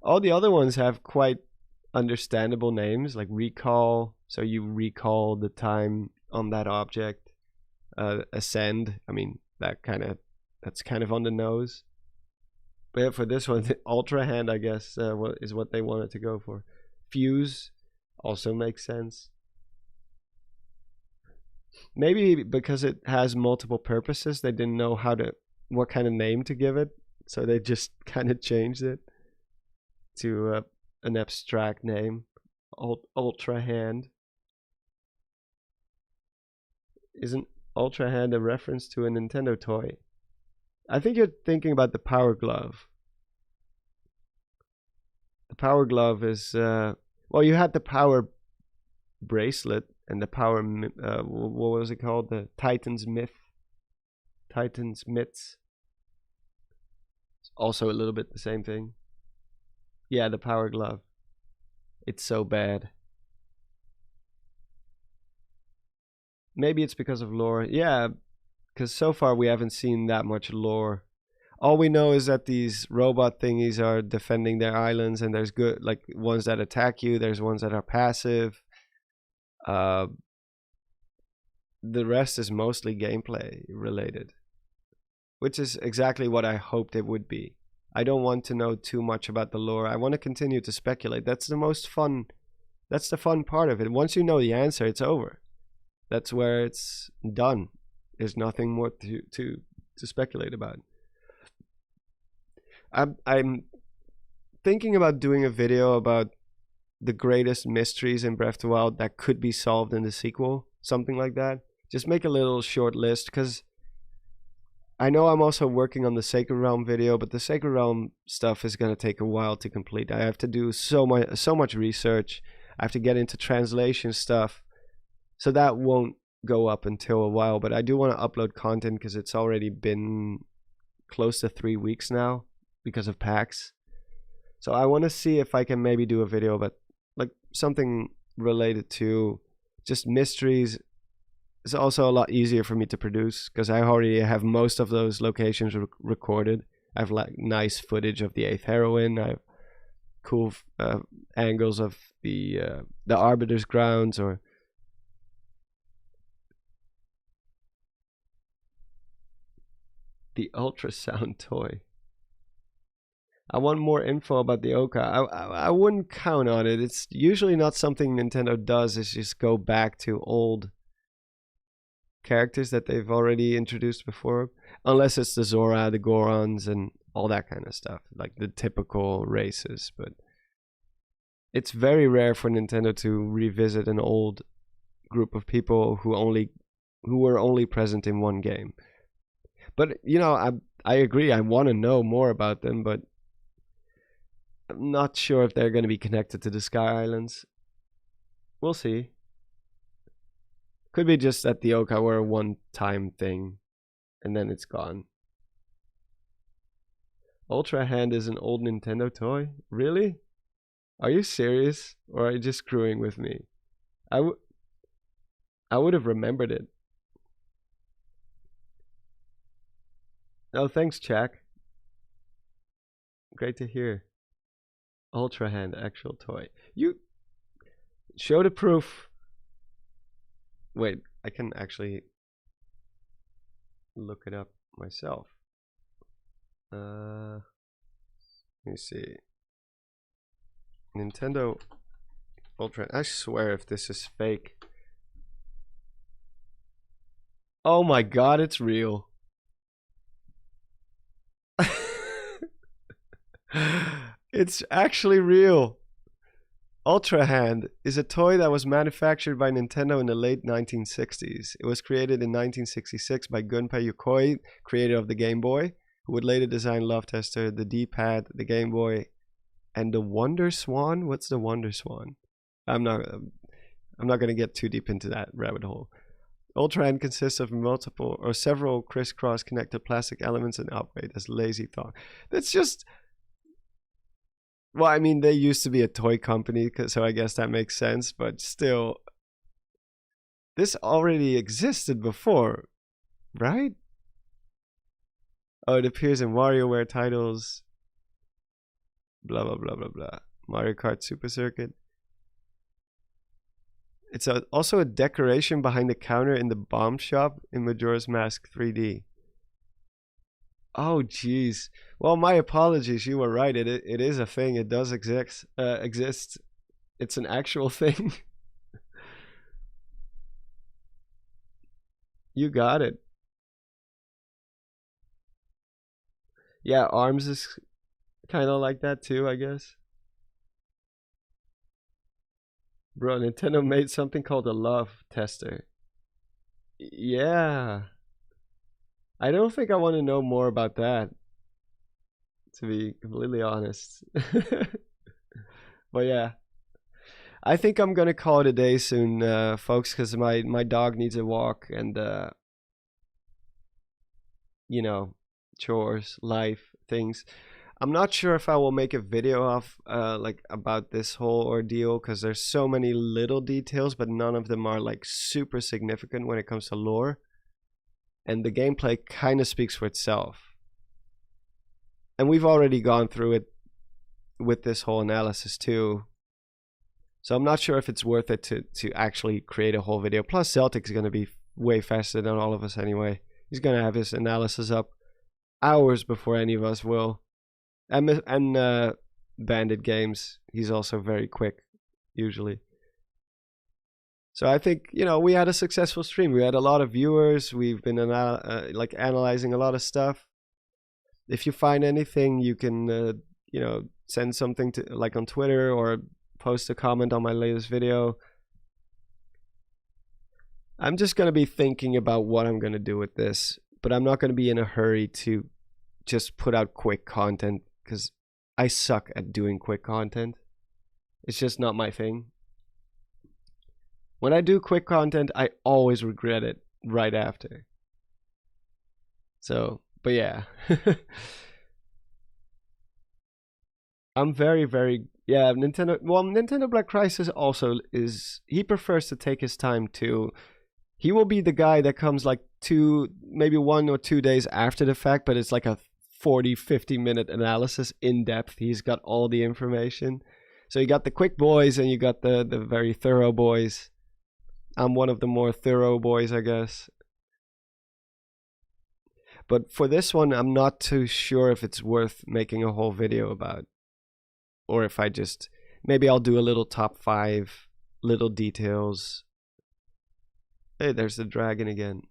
All the other ones have quite understandable names, like Recall. So you recall the time on that object. Ascend. I mean, that's kind of on the nose. But yeah, for this one, the Ultra Hand, I guess, is what they wanted to go for. Fuse also makes sense. Maybe because it has multiple purposes, they didn't know what kind of name to give it, so they just kind of changed it to an abstract name, Ultra Hand. Isn't Ultra Hand a reference to a Nintendo toy? I think you're thinking about the Power Glove. The Power Glove is, well, you had the Power Bracelet and the Power, what was it called? The Titan's Myth. Titan's Myths. It's also a little bit the same thing. Yeah, the Power Glove. It's so bad. Maybe it's because of lore. Yeah, because so far we haven't seen that much lore. All we know is that these robot thingies are defending their islands, and there's good, like, ones that attack you, there's ones that are passive. The rest is mostly gameplay related, which is exactly what I hoped it would be. I don't want to know too much about the lore. I want to continue to speculate. That's the most fun. That's the fun part of it. Once you know the answer, it's over. That's where it's done. There's nothing more to speculate about. I'm thinking about doing a video about the greatest mysteries in Breath of the Wild that could be solved in the sequel. Something like that. Just make a little short list, because I know I'm also working on the Sacred Realm video, but the Sacred Realm stuff is going to take a while to complete. I have to do so much research. I have to get into translation stuff. So that won't go up until a while, but I do want to upload content because it's already been close to 3 weeks now because of PAX. So I want to see if I can maybe do a video about like something related to just mysteries. It's also a lot easier for me to produce because I already have most of those locations recorded. I have like nice footage of the 8th heroine. I have cool angles of the Arbiter's grounds, or the ultrasound toy. I want more info about the Oka. I wouldn't count on it. It's usually not something Nintendo does, is just go back to old characters that they've already introduced before. Unless it's the Zora, the Gorons, and all that kind of stuff. Like the typical races. But it's very rare for Nintendo to revisit an old group of people who were only present in one game. But you know, I agree. I want to know more about them, but I'm not sure if they're going to be connected to the Sky Islands. We'll see. Could be just at the Oka were a one-time thing, and then it's gone. Ultra Hand is an old Nintendo toy? Really? Are you serious? Or are you just screwing with me? I would have remembered it. Oh, thanks, Jack. Great to hear. Ultra Hand, actual toy. You show the proof. Wait, I can actually look it up myself. Let me see. Nintendo Ultra. I swear if this is fake. Oh my god, it's real. It's actually real. Ultra Hand is a toy that was manufactured by Nintendo in the late 1960s. It was created in 1966 by Gunpei Yokoi, creator of the Game Boy, who would later design Love Tester, the D-pad, the Game Boy, and the Wonder Swan. What's the Wonder Swan? I'm not going to get too deep into that rabbit hole. Ultra Hand consists of multiple or several crisscross connected plastic elements and operate as lazy thong. That's just... Well, I mean, they used to be a toy company, so I guess that makes sense, but still, this already existed before, right? Oh, it appears in WarioWare titles, blah, blah, blah, blah, blah. Mario Kart Super Circuit. It's also a decoration behind the counter in the bomb shop in Majora's Mask 3D. Oh, jeez. Well, my apologies. You were right. It is a thing. It does exist. It's an actual thing. You got it. Yeah, ARMS is kind of like that too, I guess. Bro, Nintendo made something called a Love Tester. Yeah. I don't think I want to know more about that, to be completely honest. But yeah, I think I'm gonna call it a day soon, folks, because my dog needs a walk and you know, chores, life, things. I'm not sure if I will make a video of like about this whole ordeal, because there's so many little details, but none of them are like super significant when it comes to lore. And the gameplay kind of speaks for itself. And we've already gone through it with this whole analysis too. So I'm not sure if it's worth it to actually create a whole video. Plus Celtic's going to be way faster than all of us anyway. He's going to have his analysis up hours before any of us will. And Bandit Games, he's also very quick, usually. So I think, you know, we had a successful stream. We had a lot of viewers. We've been like analyzing a lot of stuff. If you find anything, you can, you know, send something to like on Twitter or post a comment on my latest video. I'm just going to be thinking about what I'm going to do with this, but I'm not going to be in a hurry to just put out quick content because I suck at doing quick content. It's just not my thing. When I do quick content, I always regret it right after. So, but yeah. I'm very, very, yeah, Nintendo, well, Nintendo Black Crisis also is, he prefers to take his time too. He will be the guy that comes like maybe 1 or 2 days after the fact, but it's like a 40-50 minute analysis in depth. He's got all the information. So you got the quick boys and you got the very thorough boys. I'm one of the more thorough boys, I guess. But for this one, I'm not too sure if it's worth making a whole video about. Or if I just, maybe I'll do a little top 5 little details. Hey, there's the dragon again.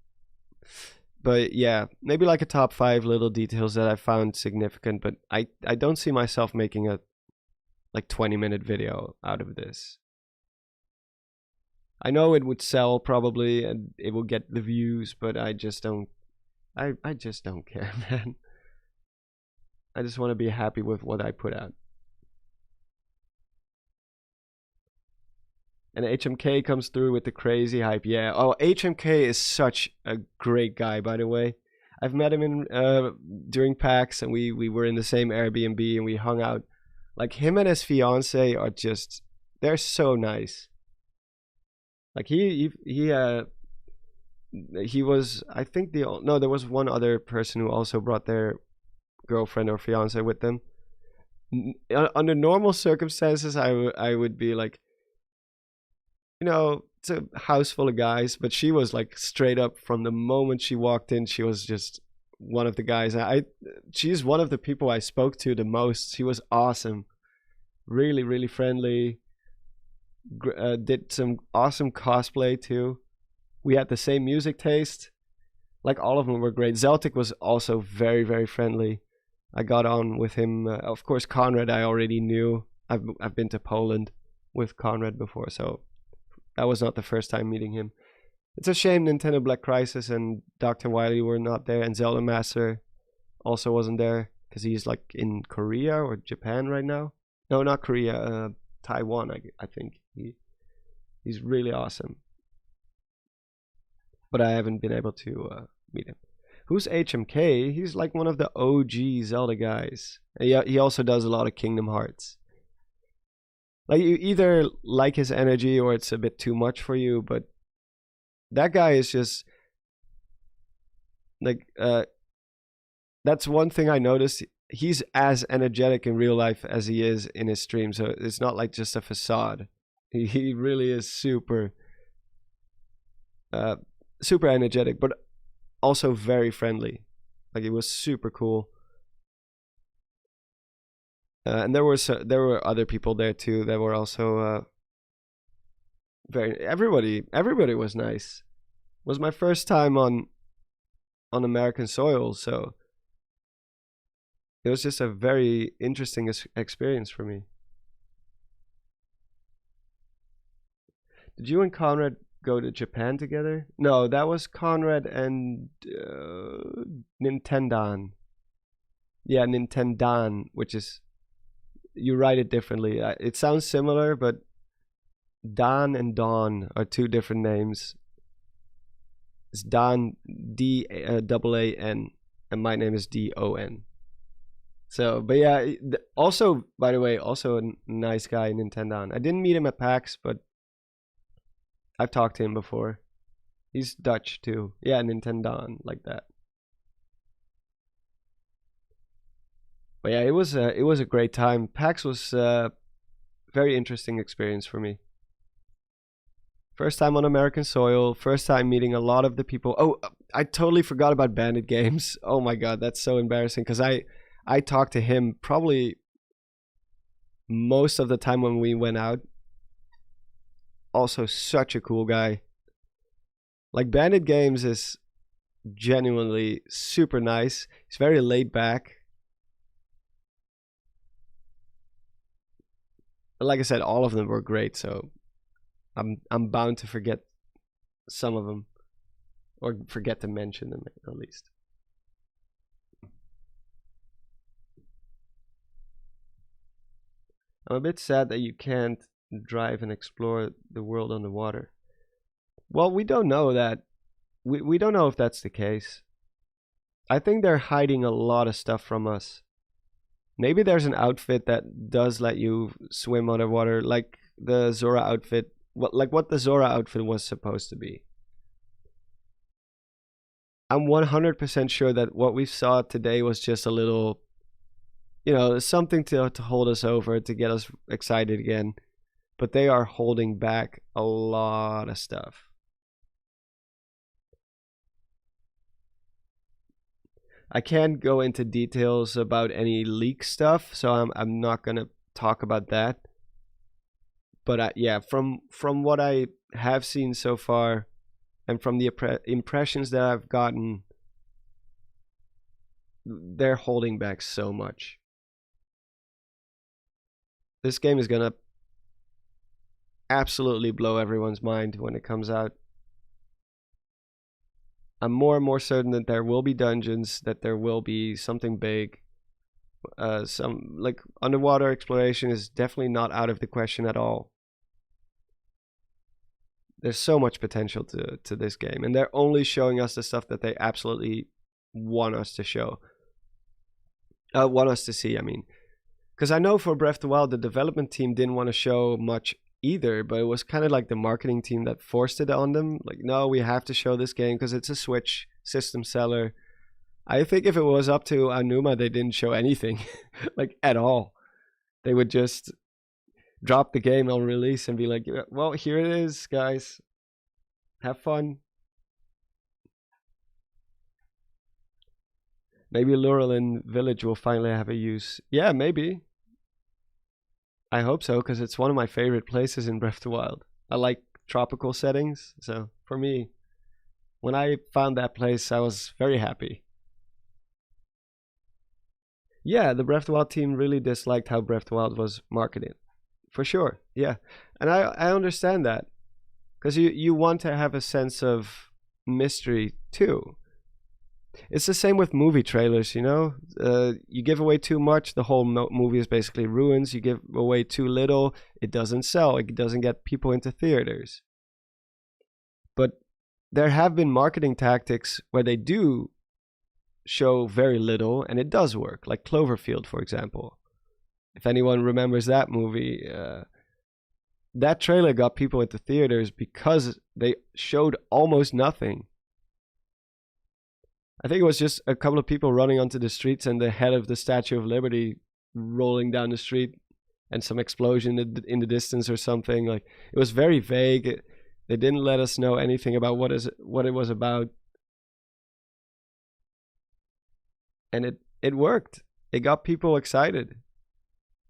But yeah, maybe like a top 5 little details that I found significant. But I don't see myself making like 20-minute video out of this. I know it would sell probably and it will get the views, but I just don't I just don't care, man. I just want to be happy with what I put out. And HMK comes through with the crazy hype. Yeah. Oh, HMK is such a great guy, by the way. I've met him in during PAX, and we were in the same Airbnb and we hung out. Like, him and his fiance are just, they're so nice. Like he was, I think no, there was one other person who also brought their girlfriend or fiance with them. Under normal circumstances, I would be like, you know, it's a house full of guys, but she was like straight up from the moment she walked in, she was just one of the guys. She's one of the people I spoke to the most. She was awesome, really, really friendly. Did some awesome cosplay too. We had the same music taste. Like, all of them were great. Zeltic was also very, very friendly. I got on with him. Of course, Conrad I already knew. I've been to Poland with Conrad before, so that was not the first time meeting him. It's a shame Nintendo Black Crisis and Dr. Wily were not there, and Zelda Master also wasn't there because he's like in Korea or Japan right now. No, not Korea. Taiwan, I think. He's really awesome. But I haven't been able to meet him. Who's HMK? He's like one of the OG Zelda guys. He also does a lot of Kingdom Hearts. Like, you either like his energy or it's a bit too much for you, but that guy is just like that's one thing I noticed. He's as energetic in real life as he is in his stream, so it's not like just a facade. He really is super super energetic, but also very friendly. Like, it was super cool. And there were other people there too that were also everybody was nice. It was my first time on American soil, so it was just a very interesting experience for me. Did you and Conrad go to Japan together? No, that was Conrad and Nintendon. Yeah, Nintendon, which is, you write it differently. It sounds similar, but Don and Dawn are two different names. It's Don, D-A-A-N, and my name is D-O-N. So, but yeah, also, by the way, also a nice guy, Nintendon. I didn't meet him at PAX, but I've talked to him before. He's Dutch too. Yeah, Nintendon, like that. But yeah, it was a great time. PAX was a very interesting experience for me. First time on American soil. First time meeting a lot of the people. Oh, I totally forgot about Bandit Games. Oh my god, that's so embarrassing because I talked to him probably most of the time when we went out. Also such a cool guy. Like, Bandit Games is genuinely super nice. He's very laid back. Like I said, all of them were great, so I'm bound to forget some of them, or forget to mention them at least. I'm a bit sad that you can't drive and explore the world underwater. Well, we don't know that. We don't know if that's the case. I think they're hiding a lot of stuff from us. Maybe there's an outfit that does let you swim underwater, like the Zora outfit, what the Zora outfit was supposed to be. I'm 100% sure that what we saw today was just a little, you know, something to hold us over, to get us excited again. But they are holding back a lot of stuff. I can't go into details about any leak stuff, so I'm not gonna talk about that. But yeah, from what I have seen so far, and from the impressions that I've gotten, they're holding back so much. This game is gonna absolutely blow everyone's mind when it comes out. I'm more and more certain that there will be dungeons, that there will be something big. Some like underwater exploration is definitely not out of the question at all. There's so much potential to this game, and they're only showing us the stuff that they absolutely want us to show. Want us to see, I mean. Because I know for Breath of the Wild, the development team didn't want to show much either, but it was kind of like the marketing team that forced it on them. Like, no, we have to show this game because it's a Switch system seller. I think if it was up to Anuma, they didn't show anything, like at all. They would just drop the game on release and be like, well, here it is, guys. Have fun. Maybe Lurelin Village will finally have a use. Yeah, maybe. I hope so, because it's one of my favorite places in Breath of the Wild. I like tropical settings, so for me, when I found that place, I was very happy. Yeah, the Breath of the Wild team really disliked how Breath of the Wild was marketed. For sure, yeah. And I understand that. Because you want to have a sense of mystery too. It's the same with movie trailers, you know? You give away too much, the whole movie is basically ruins. You give away too little, it doesn't sell. It doesn't get people into theaters. But there have been marketing tactics where they do show very little and it does work, like Cloverfield, for example. If anyone remembers that movie, that trailer got people into theaters because they showed almost nothing. I think it was just a couple of people running onto the streets and the head of the Statue of Liberty rolling down the street and some explosion in the distance or something. Like, it was very vague. They didn't let us know anything about what it was about. And it worked. It got people excited.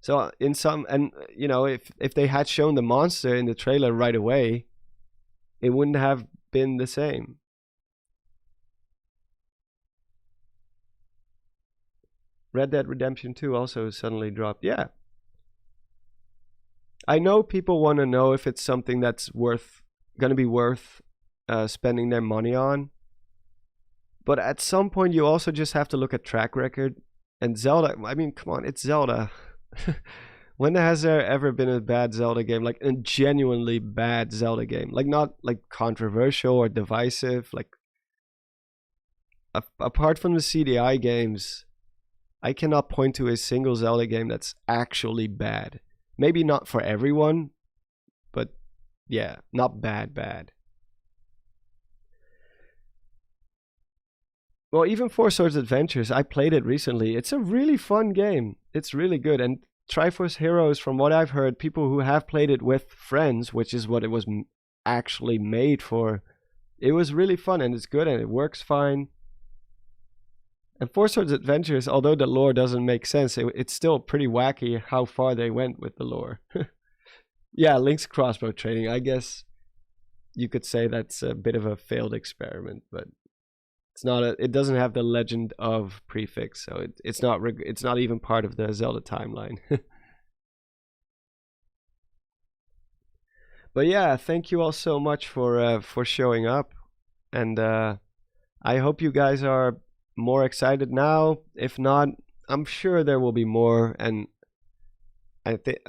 So in some, and you know, if they had shown the monster in the trailer right away, it wouldn't have been the same. Red Dead Redemption 2 also suddenly dropped. Yeah. I know people want to know if it's something that's going to be worth spending their money on. But at some point, you also just have to look at track record. And Zelda, I mean, come on, it's Zelda. When has there ever been a bad Zelda game? Like a genuinely bad Zelda game? Like not like controversial or divisive. Like apart from the CDI games, I cannot point to a single Zelda game that's actually bad. Maybe not for everyone, but yeah, not bad. Well, even Four Swords Adventures, I played it recently. It's a really fun game. It's really good. And Triforce Heroes, from what I've heard, people who have played it with friends, which is what it was actually made for, it was really fun and it's good and it works fine. And Four Swords Adventures, although the lore doesn't make sense, it's still pretty wacky how far they went with the lore. Yeah, Link's crossbow training. I guess you could say that's a bit of a failed experiment, but it's not. It doesn't have the legend of prefix, so it's not even part of the Zelda timeline. But yeah, thank you all so much for showing up, and I hope you guys are more excited now. If not, I'm sure there will be more, and I think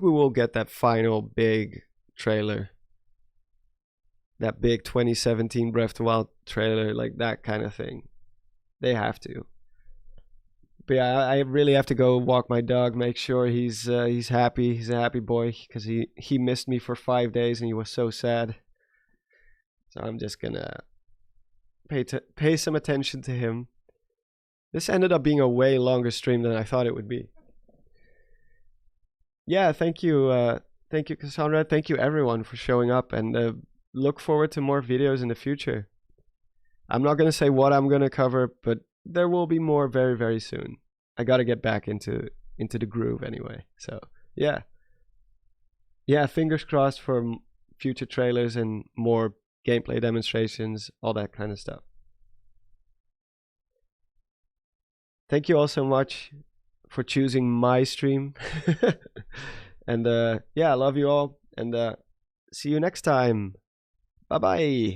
we will get that final big trailer, that big 2017 Breath of the Wild trailer, like that kind of thing. They have to. But yeah, I really have to go walk my dog, make sure he's happy. He's a happy boy because he missed me for 5 days and he was so sad. So I'm just gonna pay some attention to him. This ended up being a way longer stream than I thought it would be. Yeah, thank you, Cassandra. Thank you everyone for showing up, and look forward to more videos in the future. I'm not gonna say what I'm gonna cover, but there will be more very, very soon. I gotta get back into the groove anyway. So yeah, fingers crossed for future trailers and more gameplay demonstrations, all that kind of stuff. Thank you all so much. for choosing my stream. And yeah, I love you all, and see you next time. Bye bye.